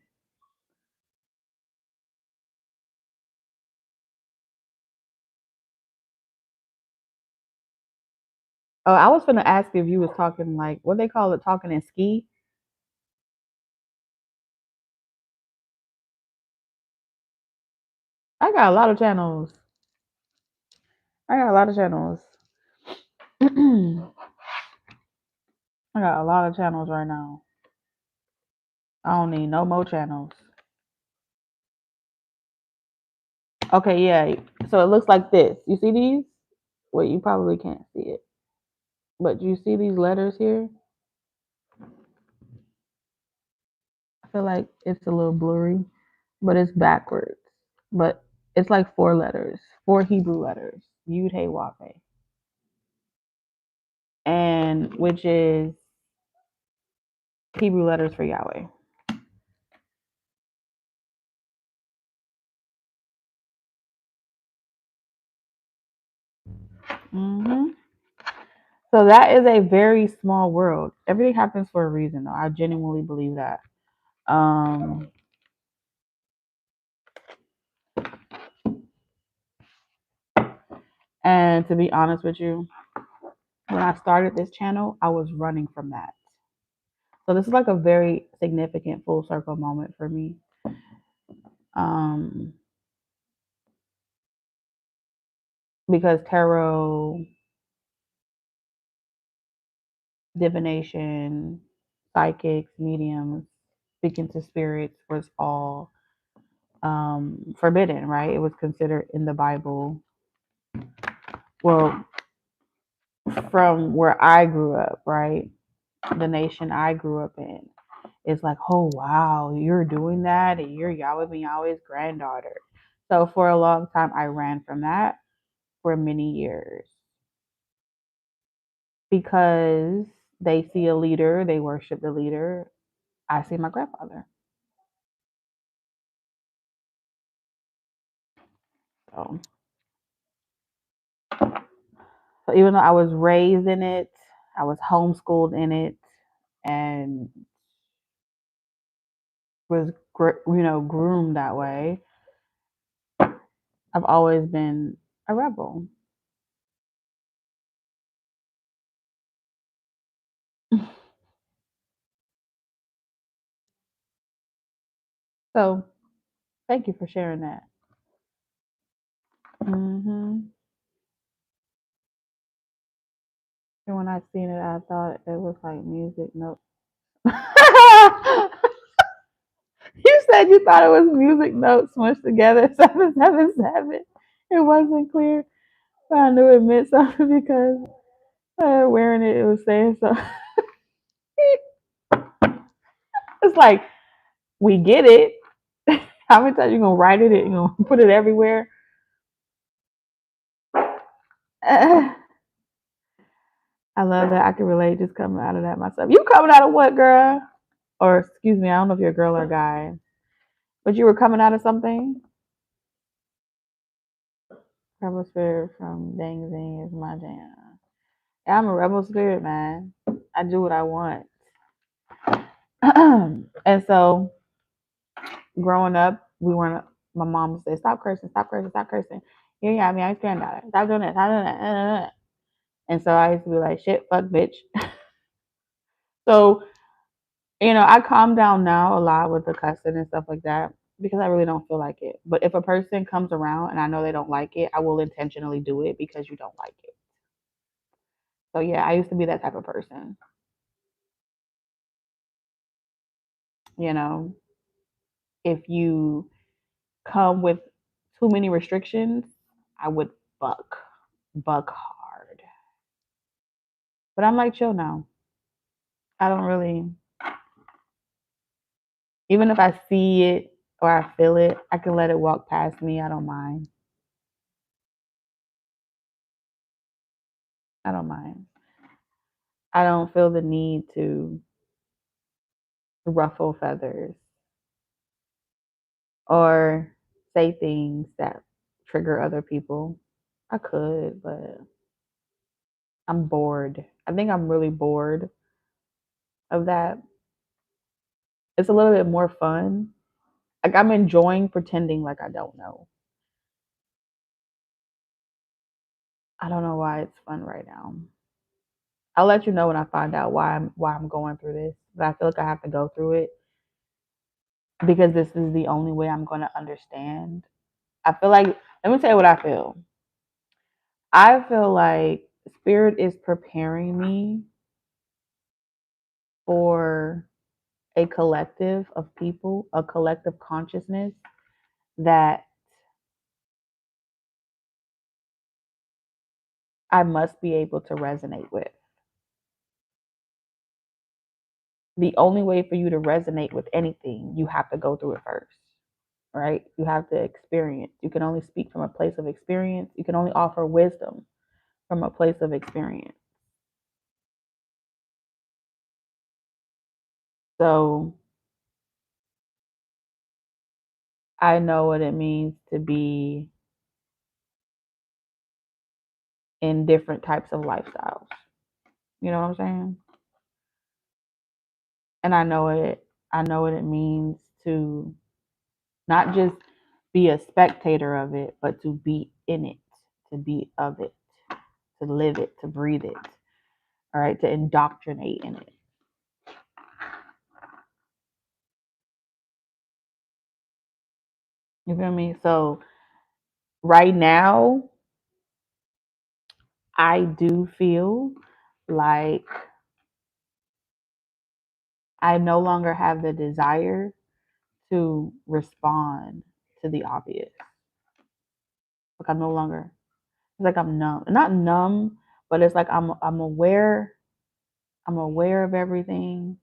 Oh, I was gonna ask if you was talking like what they call it, talking in ski. I got a lot of channels. I got a lot of channels. I got a lot of channels right now. I don't need no more channels. Okay, yeah. So it looks like this. You see these? Well, you probably can't see it. But you see these letters here? I feel like it's a little blurry, but it's backwards. But it's like 4 letters, 4 Hebrew letters. Yud Hey Wafe. And which is Hebrew letters for Yahweh. Mm-hmm. So that is a very small world. Everything happens for a reason, though. I genuinely believe that. Um, and to be honest with you, when I started this channel, I was running from that. So this is like a very significant full circle moment for me. Um, because tarot, divination, psychics, mediums, speaking to spirits was all forbidden, right? It was considered in the Bible. Well, from where I grew up, right? The nation I grew up in, it's like, oh wow, you're doing that, and you're Yahweh and Yahweh's granddaughter. So for a long time, I ran from that for many years because they see a leader, they worship the leader. I see my grandfather. So, so even though I was raised in it, I was homeschooled in it, and was groomed that way. I've always been a rebel. So thank you for sharing that. And when I seen it, I thought it was like music notes. You said you thought it was music notes smushed together, 777. It wasn't clear, but I knew it meant something because wearing it, it was saying so. It's like, we get it. How many times you gonna write it? You gonna put it everywhere? I love that I can relate just coming out of that myself. You coming out of what, girl? Or excuse me, I don't know if you're a girl or a guy, but you were coming out of something. Rebel spirit from Dang Zing is my jam. Yeah, I'm a rebel spirit, man. I do what I want. And so growing up, we weren't. My mom would say, "Stop cursing, stop cursing, stop cursing." Yeah, I mean, I granddaughter. Stop doing this, stop doing that. And so I used to be like, "Shit, fuck, bitch." So I calm down now a lot with the cussing and stuff like that because I really don't feel like it. But if a person comes around and I know they don't like it, I will intentionally do it because you don't like it. So yeah, I used to be that type of person. You know, if you come with too many restrictions, I would buck hard. But I'm like chill now. I don't really, even if I see it or I feel it, I can let it walk past me. I don't mind. I don't mind. I don't feel the need to ruffle feathers or say things that trigger other people. I could, but I'm bored. I think I'm really bored of that. It's a little bit more fun. Like I'm enjoying pretending like I don't know. I don't know why it's fun right now. I'll let you know when I find out why I'm going through this. But I feel like I have to go through it because this is the only way I'm going to understand. I feel like let me tell you what I feel. I feel like spirit is preparing me for a collective of people, a collective consciousness that I must be able to resonate with. The only way for you to resonate with anything, you have to go through it first, right? You have to experience. You can only speak from a place of experience. You can only offer wisdom from a place of experience. So I know what it means to be in different types of lifestyles. You know what I'm saying? And I know what it means to not just be a spectator of it, but to be in it, to be of it, to live it, to breathe it, all right, to indoctrinate in it. You feel me? So right now, I do feel like I no longer have the desire to respond to the obvious. Like I'm no longer, it's like I'm numb. Not numb, but it's like I'm aware. I'm aware of everything,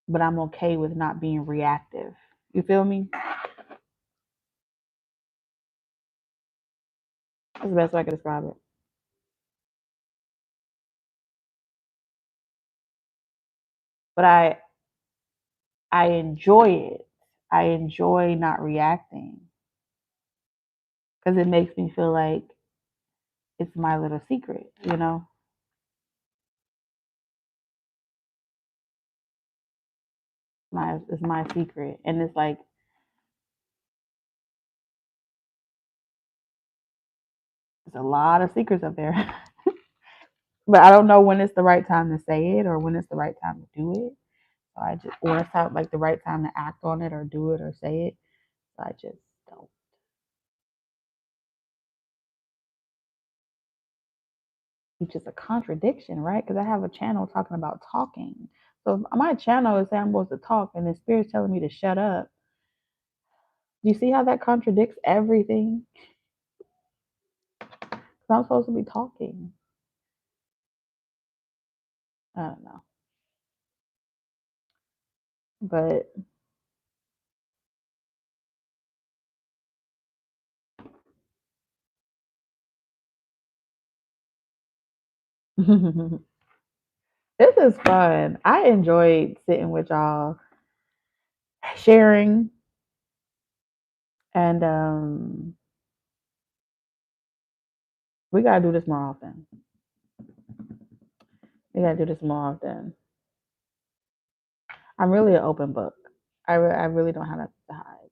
but I'm okay with not being reactive. You feel me? That's the best way I can describe it. But I enjoy it. I enjoy not reacting because it makes me feel like it's my little secret, you know? It's my secret. And it's like there's a lot of secrets up there. But I don't know when it's the right time to say it or when it's the right time to do it. So I just or it's not like the right time to act on it or do it or say it. So I just don't. Which is a contradiction, right? Because I have a channel talking about talking. So my channel is saying I'm supposed to talk, and the spirit's telling me to shut up. Do you see how that contradicts everything? Because I'm supposed to be talking. I don't know, but this is fun. I enjoyed sitting with y'all, sharing, and we gotta do this more often. We gotta do this more often. I'm really an open book. I really don't have nothing to hide.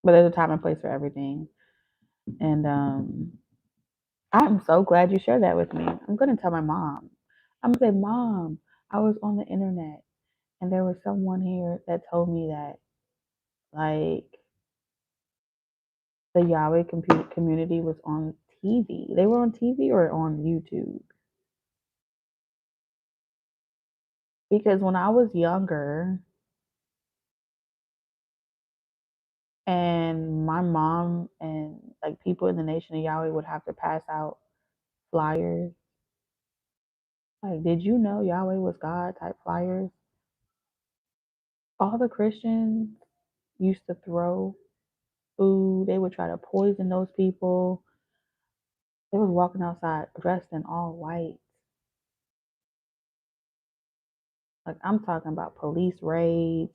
But there's a time and place for everything. And I'm so glad you shared that with me. I'm gonna tell my mom. I'm gonna say, Mom, I was on the internet and there was someone here that told me that like the Yahweh community was on TV. They were on TV or on YouTube. Because when I was younger and my mom and like people in the nation of Yahweh would have to pass out flyers. Like, did you know Yahweh was God type flyers? All the Christians used to throw food. They would try to poison those people. They was walking outside dressed in all white. Like I'm talking about police raids.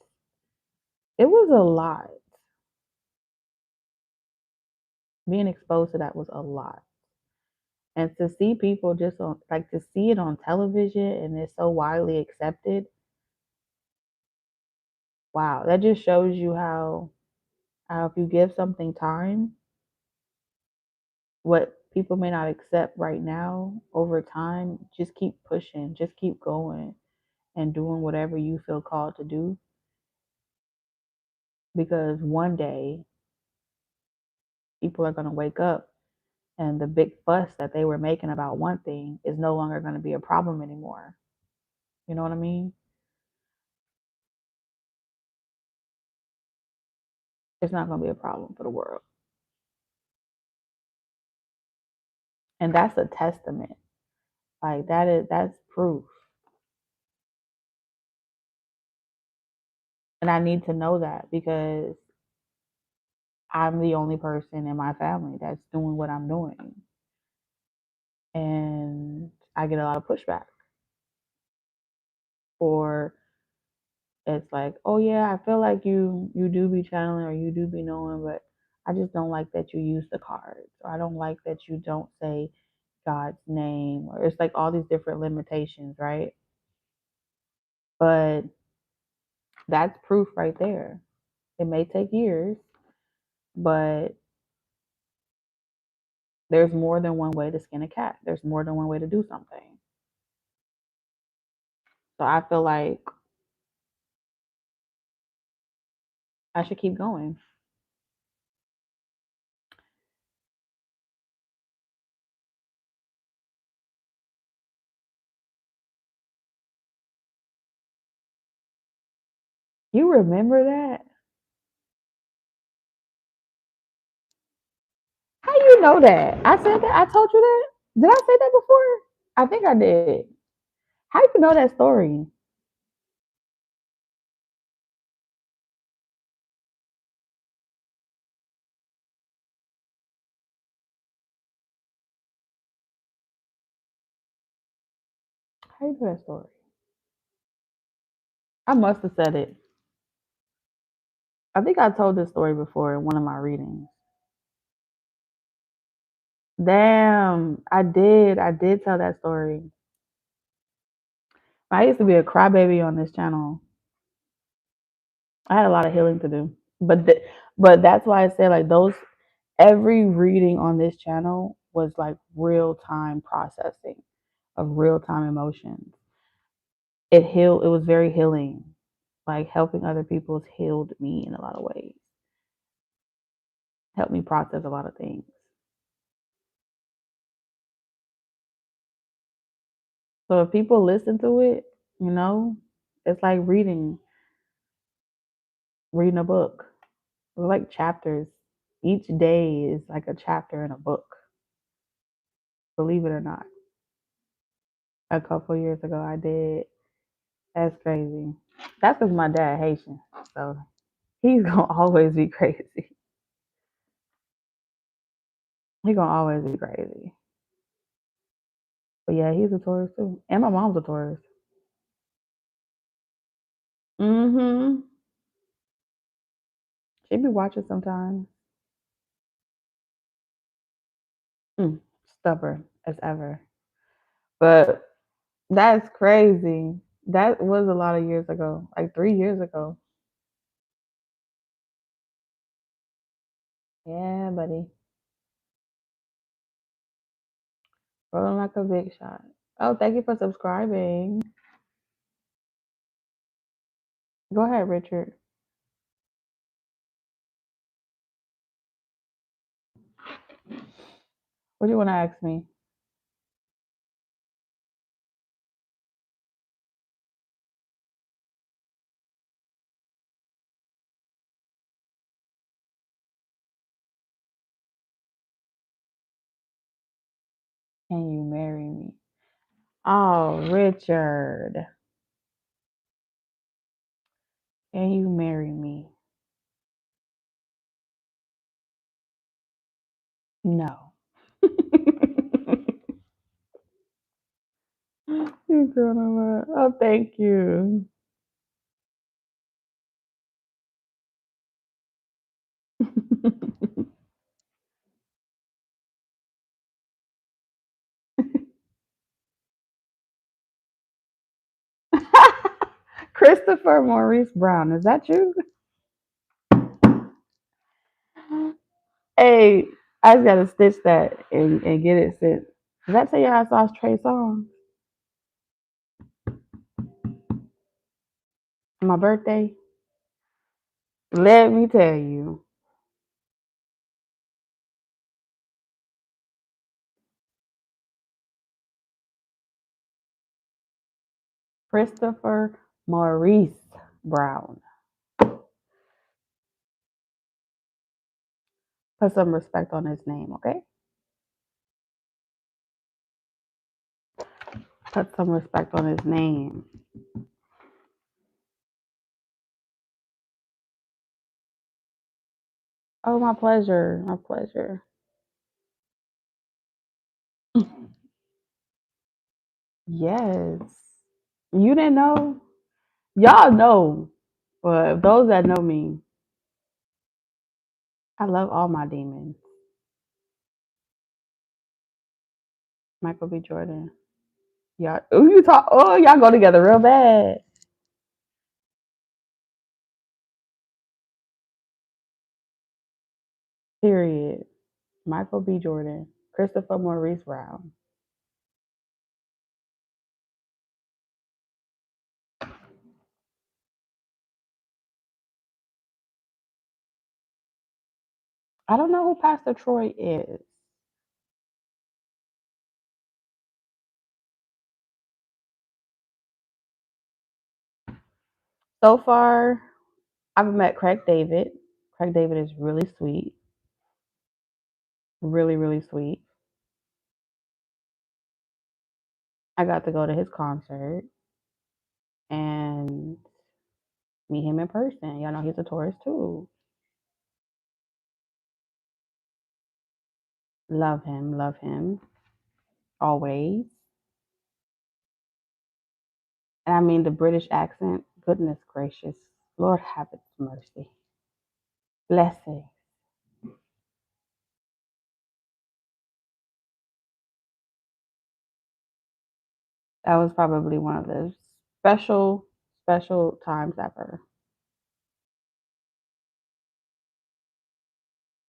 It was a lot. Being exposed to that was a lot. And to see people just on like to see it on television and it's so widely accepted. Wow, that just shows you how if you give something time, what people may not accept right now over time, just keep pushing, just keep going and doing whatever you feel called to do because one day people are going to wake up and the big fuss that they were making about one thing is no longer going to be a problem anymore. You know what I mean? It's not going to be a problem for the world. And that's a testament. Like that's proof. And I need to know that because I'm the only person in my family that's doing what I'm doing. And I get a lot of pushback. Or it's like, oh yeah, I feel like you do be channeling or you do be knowing, but I just don't like that you use the cards, or I don't like that you don't say God's name, or it's like all these different limitations, right? But that's proof right there. It may take years, but there's more than one way to skin a cat. There's more than one way to do something. So I feel like I should keep going. You remember that? How you know that? I said that. I told you that. Did I say that before? I think I did. How you know that story? How you know that story? I must have said it. I think I told this story before in one of my readings. Damn, I did. I did tell that story. I used to be a crybaby on this channel. I had a lot of healing to do, but that's why I said like those. Every reading on this channel was like real time processing of real time emotions. It healed. It was very healing. Like helping other people has healed me in a lot of ways. Helped me process a lot of things. So if people listen to it, it's like reading a book. It's like chapters. Each day is like a chapter in a book. Believe it or not. A couple years ago, I did. That's crazy. That's because my dad Haitian, so he's gonna always be crazy. He's gonna always be crazy. But yeah, he's a Taurus too, and my mom's a Taurus. Mm-hmm. She be watching sometimes. Stubborn as ever. But that's crazy. That was a lot of years ago, like 3 years ago. Yeah, buddy. Rolling like a big shot. Oh, thank you for subscribing. Go ahead, Richard. What do you want to ask me? Can you marry me? Oh, Richard. Can you marry me? No. You're gonna Oh, thank you. Christopher Maurice Brown, is that you? Hey, I just gotta stitch that and get it sent. Did I tell you I saw Trey Songz? My birthday? Let me tell you. Christopher Maurice Brown. Put some respect on his name, okay? Put some respect on his name. Oh, my pleasure. My pleasure. Yes. You didn't know? Y'all know. But those that know me, I love all my demons. Michael B. Jordan. Y'all, y'all go together real bad. Period. Michael B. Jordan. Christopher Maurice Brown. I don't know who Pastor Troy is. So far, I've met Craig David. Craig David is really sweet. Really, really sweet. I got to go to his concert and meet him in person. Y'all know he's a Taurus too. Love him. Always. And I mean the British accent, goodness gracious. Lord have its mercy. Blessing. That was probably one of the special times ever.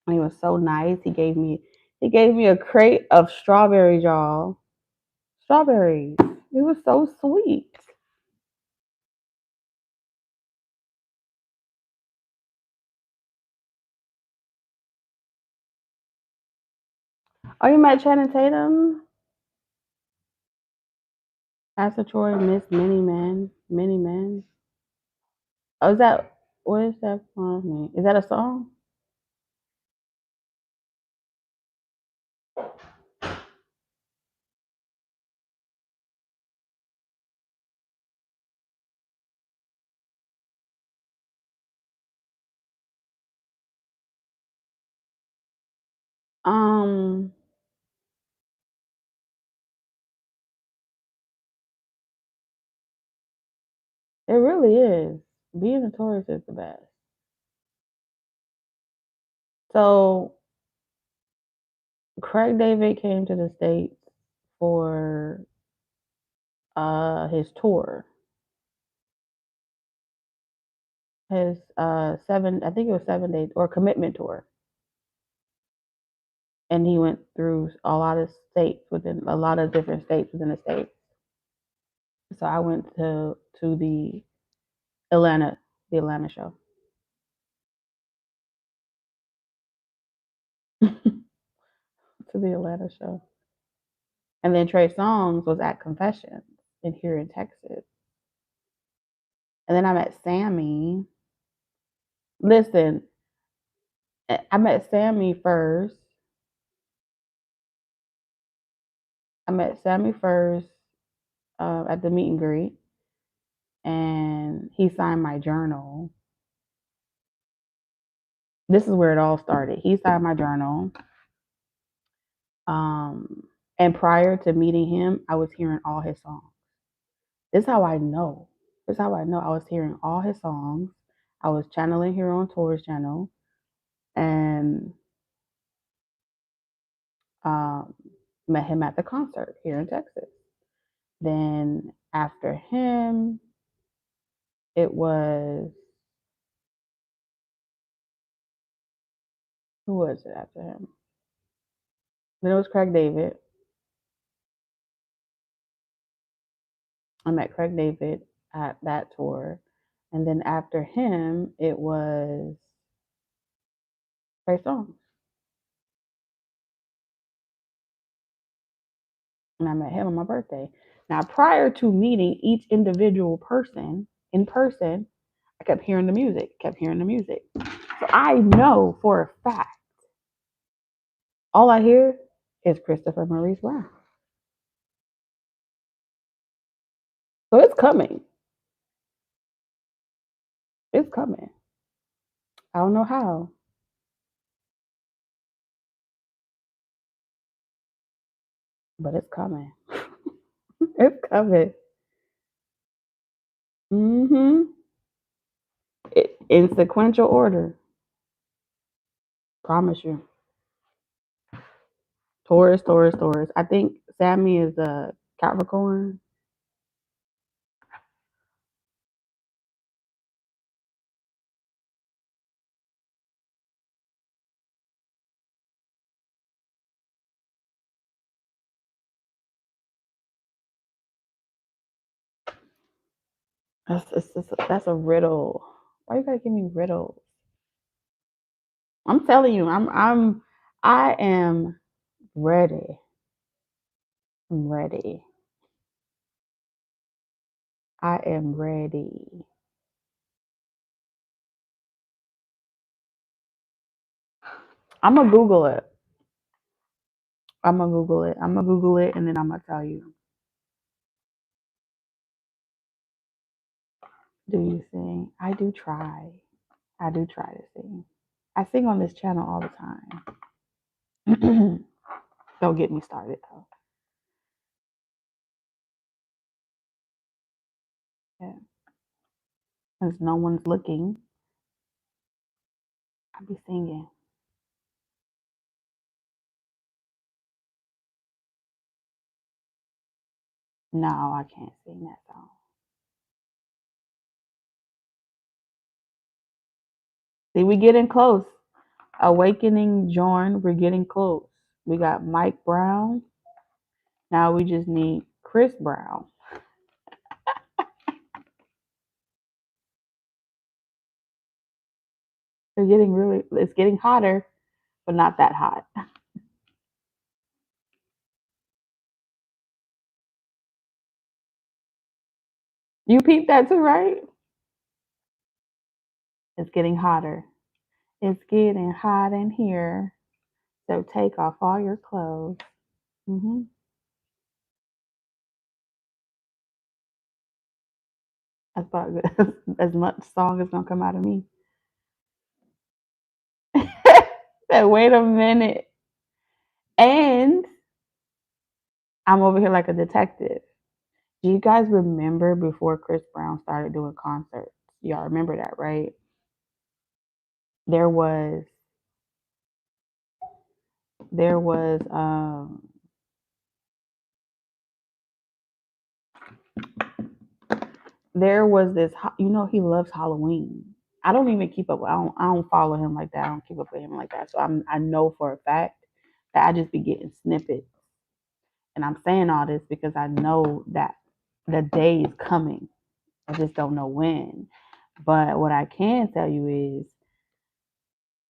And he was so nice. He gave me a crate of strawberries, y'all. Strawberries. It was so sweet. Oh, you met Channing Tatum? Pastor Troy missed many men. Many men. Oh, what is that song? Is that a song? Um, it really is. Being a Taurus is the best. So Craig David came to the States for his tour. His 7 days or commitment tour. And he went through a lot of states within a lot of different states within the states. So I went to the Atlanta show. To the Atlanta show. And then Trey Songz was at Confessions here in Texas. And then I met Sammy. Listen, I met Sammy first. At the meet and greet, and he signed my journal. This is where it all started. He signed my journal. And prior to meeting him, I was hearing all his songs. This is how I know. I was hearing all his songs. I was channeling here on Taurus channel, and um, met him at the concert here in Texas. Then after him, it was who was it after him? Then it was Craig David. I met Craig David at that tour. And then after him, it was Trey Songz. And I met him on my birthday. Now, prior to meeting each individual person in person, I kept hearing the music. So I know for a fact, all I hear is Christopher Maurice Brown. So it's coming. It's coming. I don't know how, but it's coming. It's coming. In sequential order. Promise you. Taurus, Taurus, Taurus. I think Sammy is a Capricorn. That's a riddle. Why you gotta give me riddles? I'm telling you, I am ready. I'm ready. I am ready. I'm gonna Google it. I'm gonna Google it. I'm gonna Google it and then I'm gonna tell you. Do you sing? I do try. I do try to sing. I sing on this channel all the time. Don't get me started though. Yeah. Since no one's looking, I'll be singing. No, I can't sing that song. See, we getting close. Awakening Jorn, we're getting close. We got Mike Brown. Now we just need Chris Brown. It's getting hotter, but not that hot. You peeped that too, right? It's getting hotter. It's getting hot in here. So take off all your clothes. Hmm. That's about as much song as gonna come out of me. Wait a minute. And I'm over here like a detective. Do you guys remember before Chris Brown started doing concerts? Y'all remember that, right? There was there was there was this, he loves Halloween. I don't even keep up. I don't follow him like that. I don't keep up with him like that. So I know for a fact that I just be getting snippets. And I'm saying all this because I know that the day is coming. I just don't know when. But what I can tell you is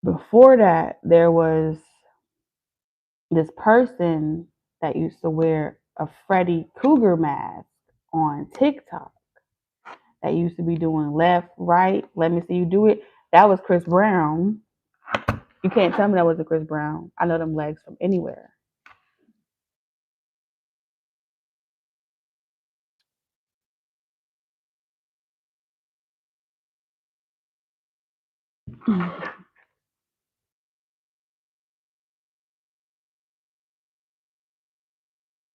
before that, there was this person that used to wear a Freddy Krueger mask on TikTok that used to be doing left, right, let me see you do it. That was Chris Brown. You can't tell me that wasn't Chris Brown. I know them legs from anywhere.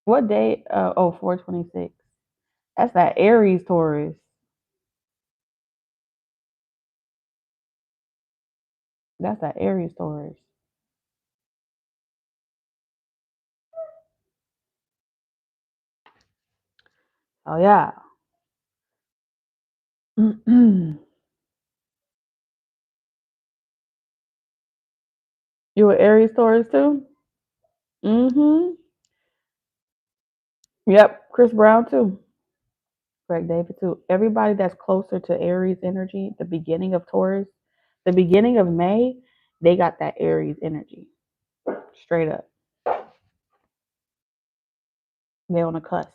What day? 4/26. That's that Aries Taurus. That's that Aries Taurus. Oh yeah. You an Aries Taurus too? Mm-hmm. Yep. Chris Brown too. Greg David too. Everybody that's closer to Aries energy, the beginning of Taurus, the beginning of May, they got that Aries energy. Straight up. They on a cusp.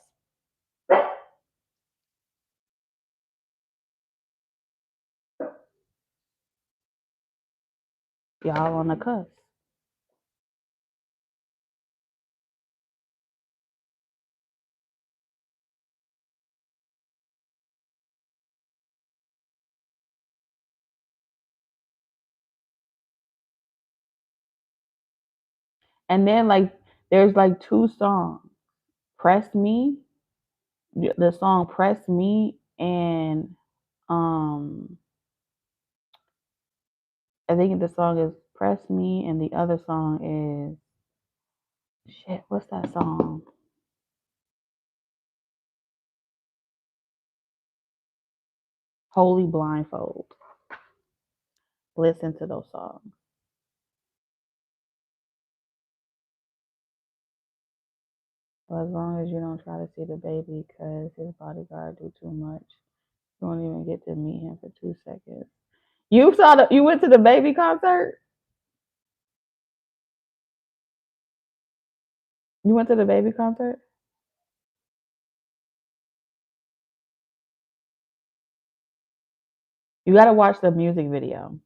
Y'all on the cusp. And then like there's like two songs. Press Me, the song Press Me and um I think the song is Impress Me, and the other song is shit. What's that song? Holy Blindfold. Listen to those songs. But as long as you don't try to see the baby, because his bodyguard do too much, you won't even get to meet him for 2 seconds. You went to the baby concert? You went to the baby concert? You gotta watch the music video.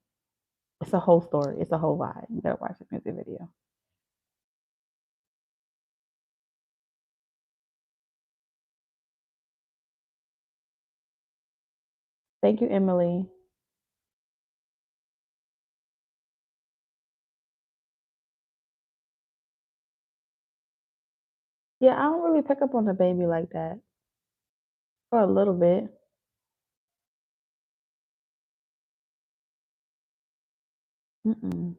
It's a whole story. It's a whole vibe. You gotta watch the music video. Thank you, Emily. Yeah, I don't really pick up on the baby like that. For a little bit. Mm-mm.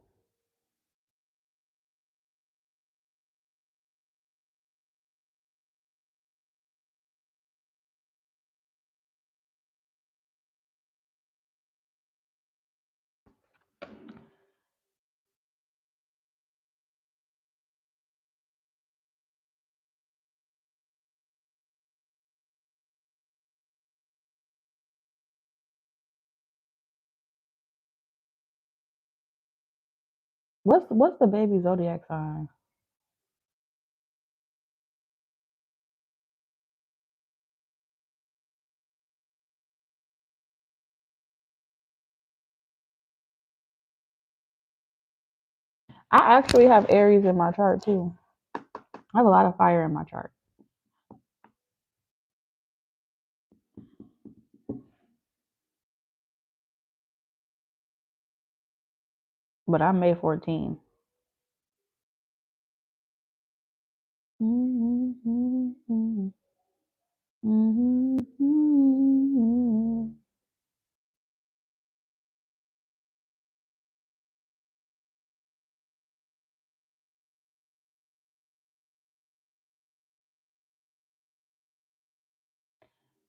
What's the baby zodiac sign? I actually have Aries in my chart too. I have a lot of fire in my chart. But I'm May 14.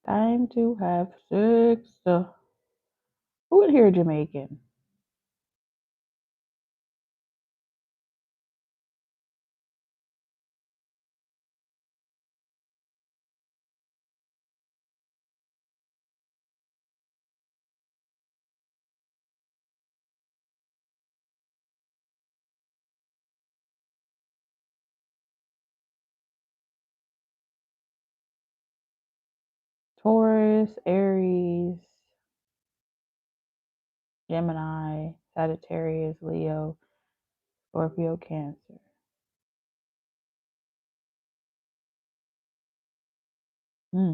Time to have sex. Who in here Jamaican? Taurus, Aries, Gemini, Sagittarius, Leo, Scorpio, Cancer. Hmm.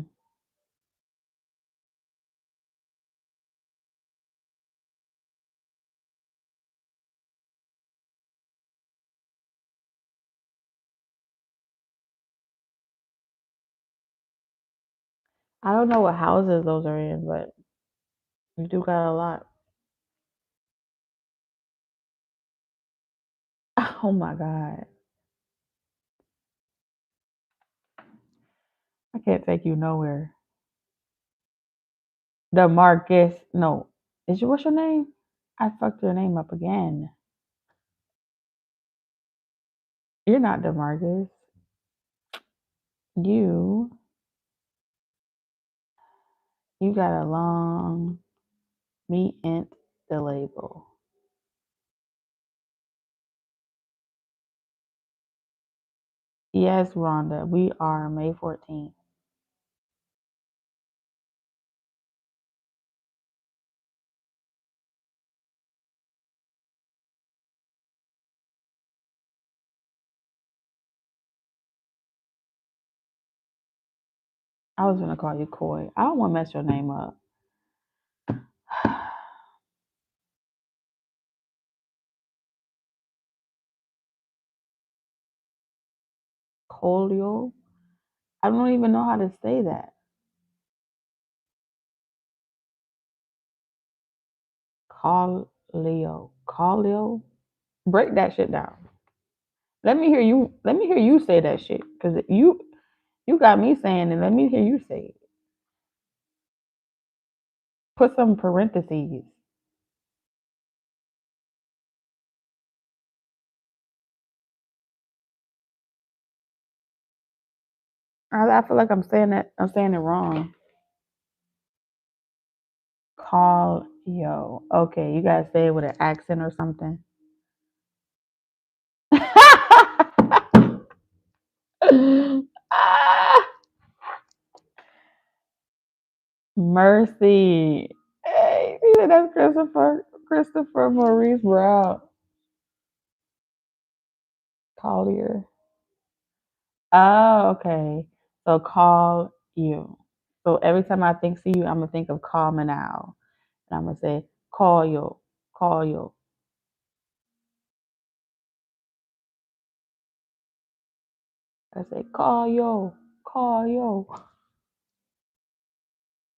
I don't know what houses those are in, but you do got a lot. Oh my God. I can't take you nowhere. DeMarcus. No. What's your name? I fucked your name up again. You're not DeMarcus. You you got a long me int the label. Yes, Rhonda. We are May 14th. I was gonna call you Coy. I don't want to mess your name up. Colio. I don't even know how to say that. Colio. Colio. Break that shit down. Let me hear you. Let me hear you say that shit, cause you got me saying it. Let me hear you say it. Put some parentheses. I feel like I'm saying that. I'm saying it wrong. Call yo. Okay, you gotta say it with an accent or something. Ah, mercy. Hey, you said that's Christopher Maurice Brown. Collier. Oh, okay. So call you. So every time I think see you, I'm gonna think of call me now. And I'm gonna say call you. Call you. I say call yo. Call yo.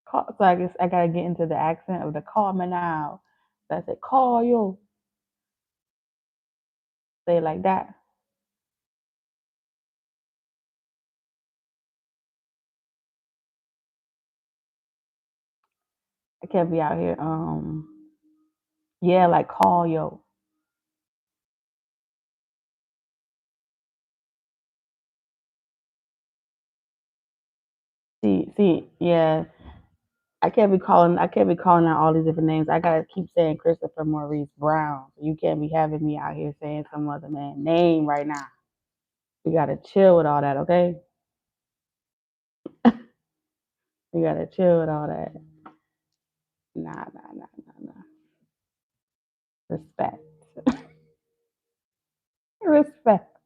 Call, so I guess I gotta get into the accent of the call me now. So I say call yo. Say it like that. I can't be out here. Yeah, like call yo. Yeah. I can't be calling out all these different names. I gotta keep saying Christopher Maurice Brown. You can't be having me out here saying some other man name right now. We gotta chill with all that, okay? We gotta chill with all that. Nah. Respect. Respect.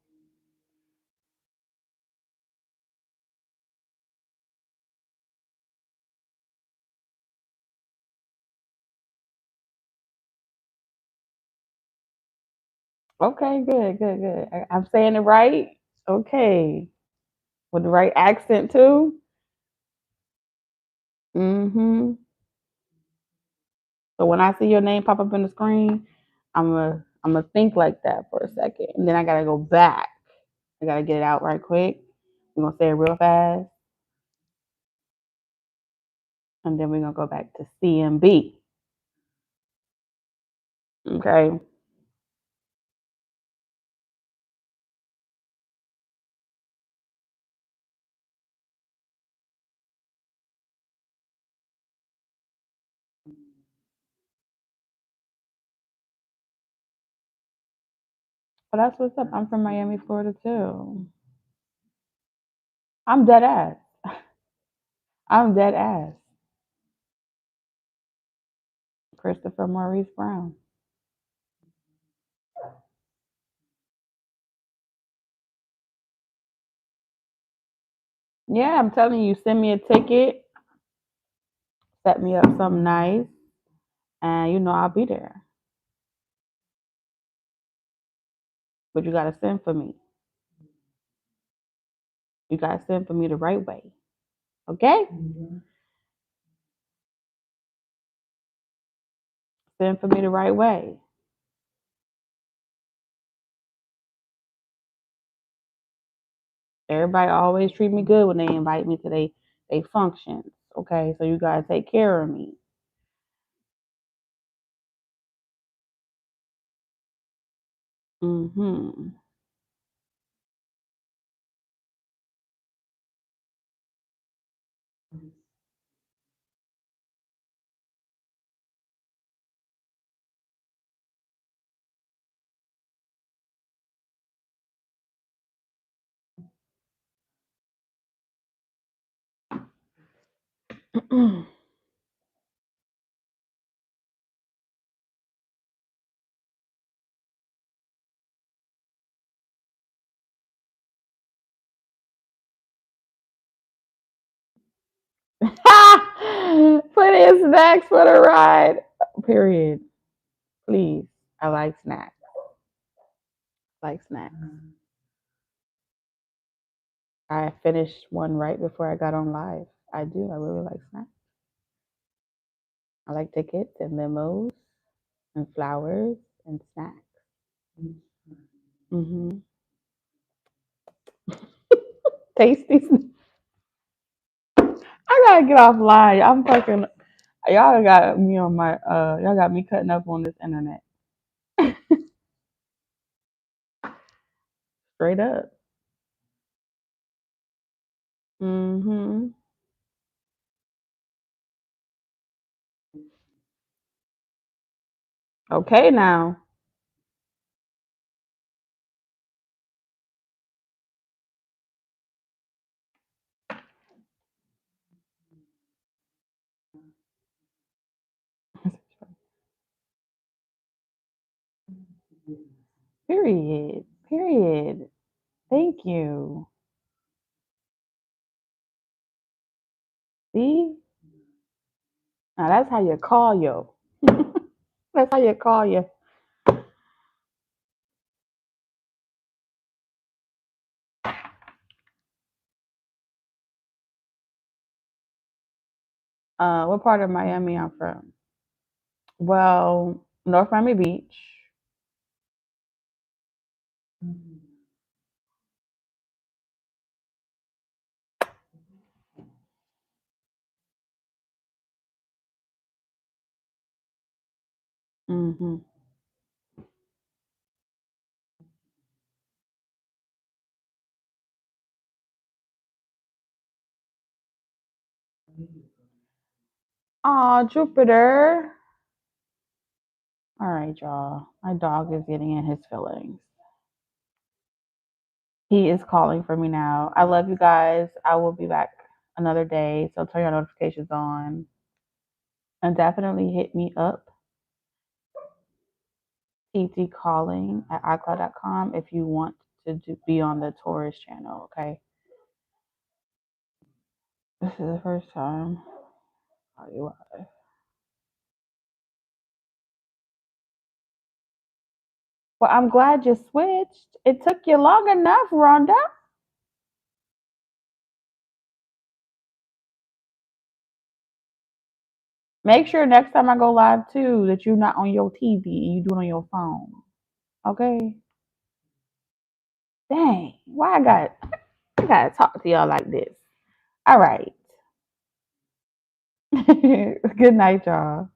Okay, good. I'm saying it right. Okay. With the right accent too. Mm-hmm. So when I see your name pop up in the screen, I'm gonna think like that for a second, and then I gotta go back. I gotta get it out right quick. We're gonna say it real fast, and then we're gonna go back to CMB. Okay. But that's what's up. I'm from Miami, Florida too. I'm dead ass. I'm dead ass. Christopher Maurice Brown. Yeah, I'm telling you, send me a ticket, set me up something nice, and I'll be there. But you gotta send for me. You gotta send for me the right way. Okay? Send for me the right way. Everybody always treat me good when they invite me to they functions. Okay, so you gotta take care of me. Mm-hmm. Put in snacks for the ride. Period. Please. I like snacks. Like snacks. I finished one right before I got on live. I do. I really like snacks. I like tickets and limos and flowers and snacks. Mm-hmm. Tasty. I gotta get offline. I'm fucking. Y'all got me on my. Y'all got me cutting up on this internet. Straight up. Mm-hmm. Okay now. Period. Period. Thank you. See? Now that's how you call yo. That's how you call you. What part of Miami I'm from? Well, North Miami Beach. Mm-hmm. Aw, Jupiter. All right, y'all. My dog is getting in his feelings. He is calling for me now. I love you guys. I will be back another day. So turn your notifications on. And definitely hit me up, ttcalling at icloud.com if you want to be on the Taurus channel, okay? This is the first time. Are you live? Well, I'm glad you switched. It took you long enough, Rhonda. Make sure next time I go live too that you're not on your TV and you do it on your phone. Okay? Dang, why I gotta talk to y'all like this. All right. Good night, y'all.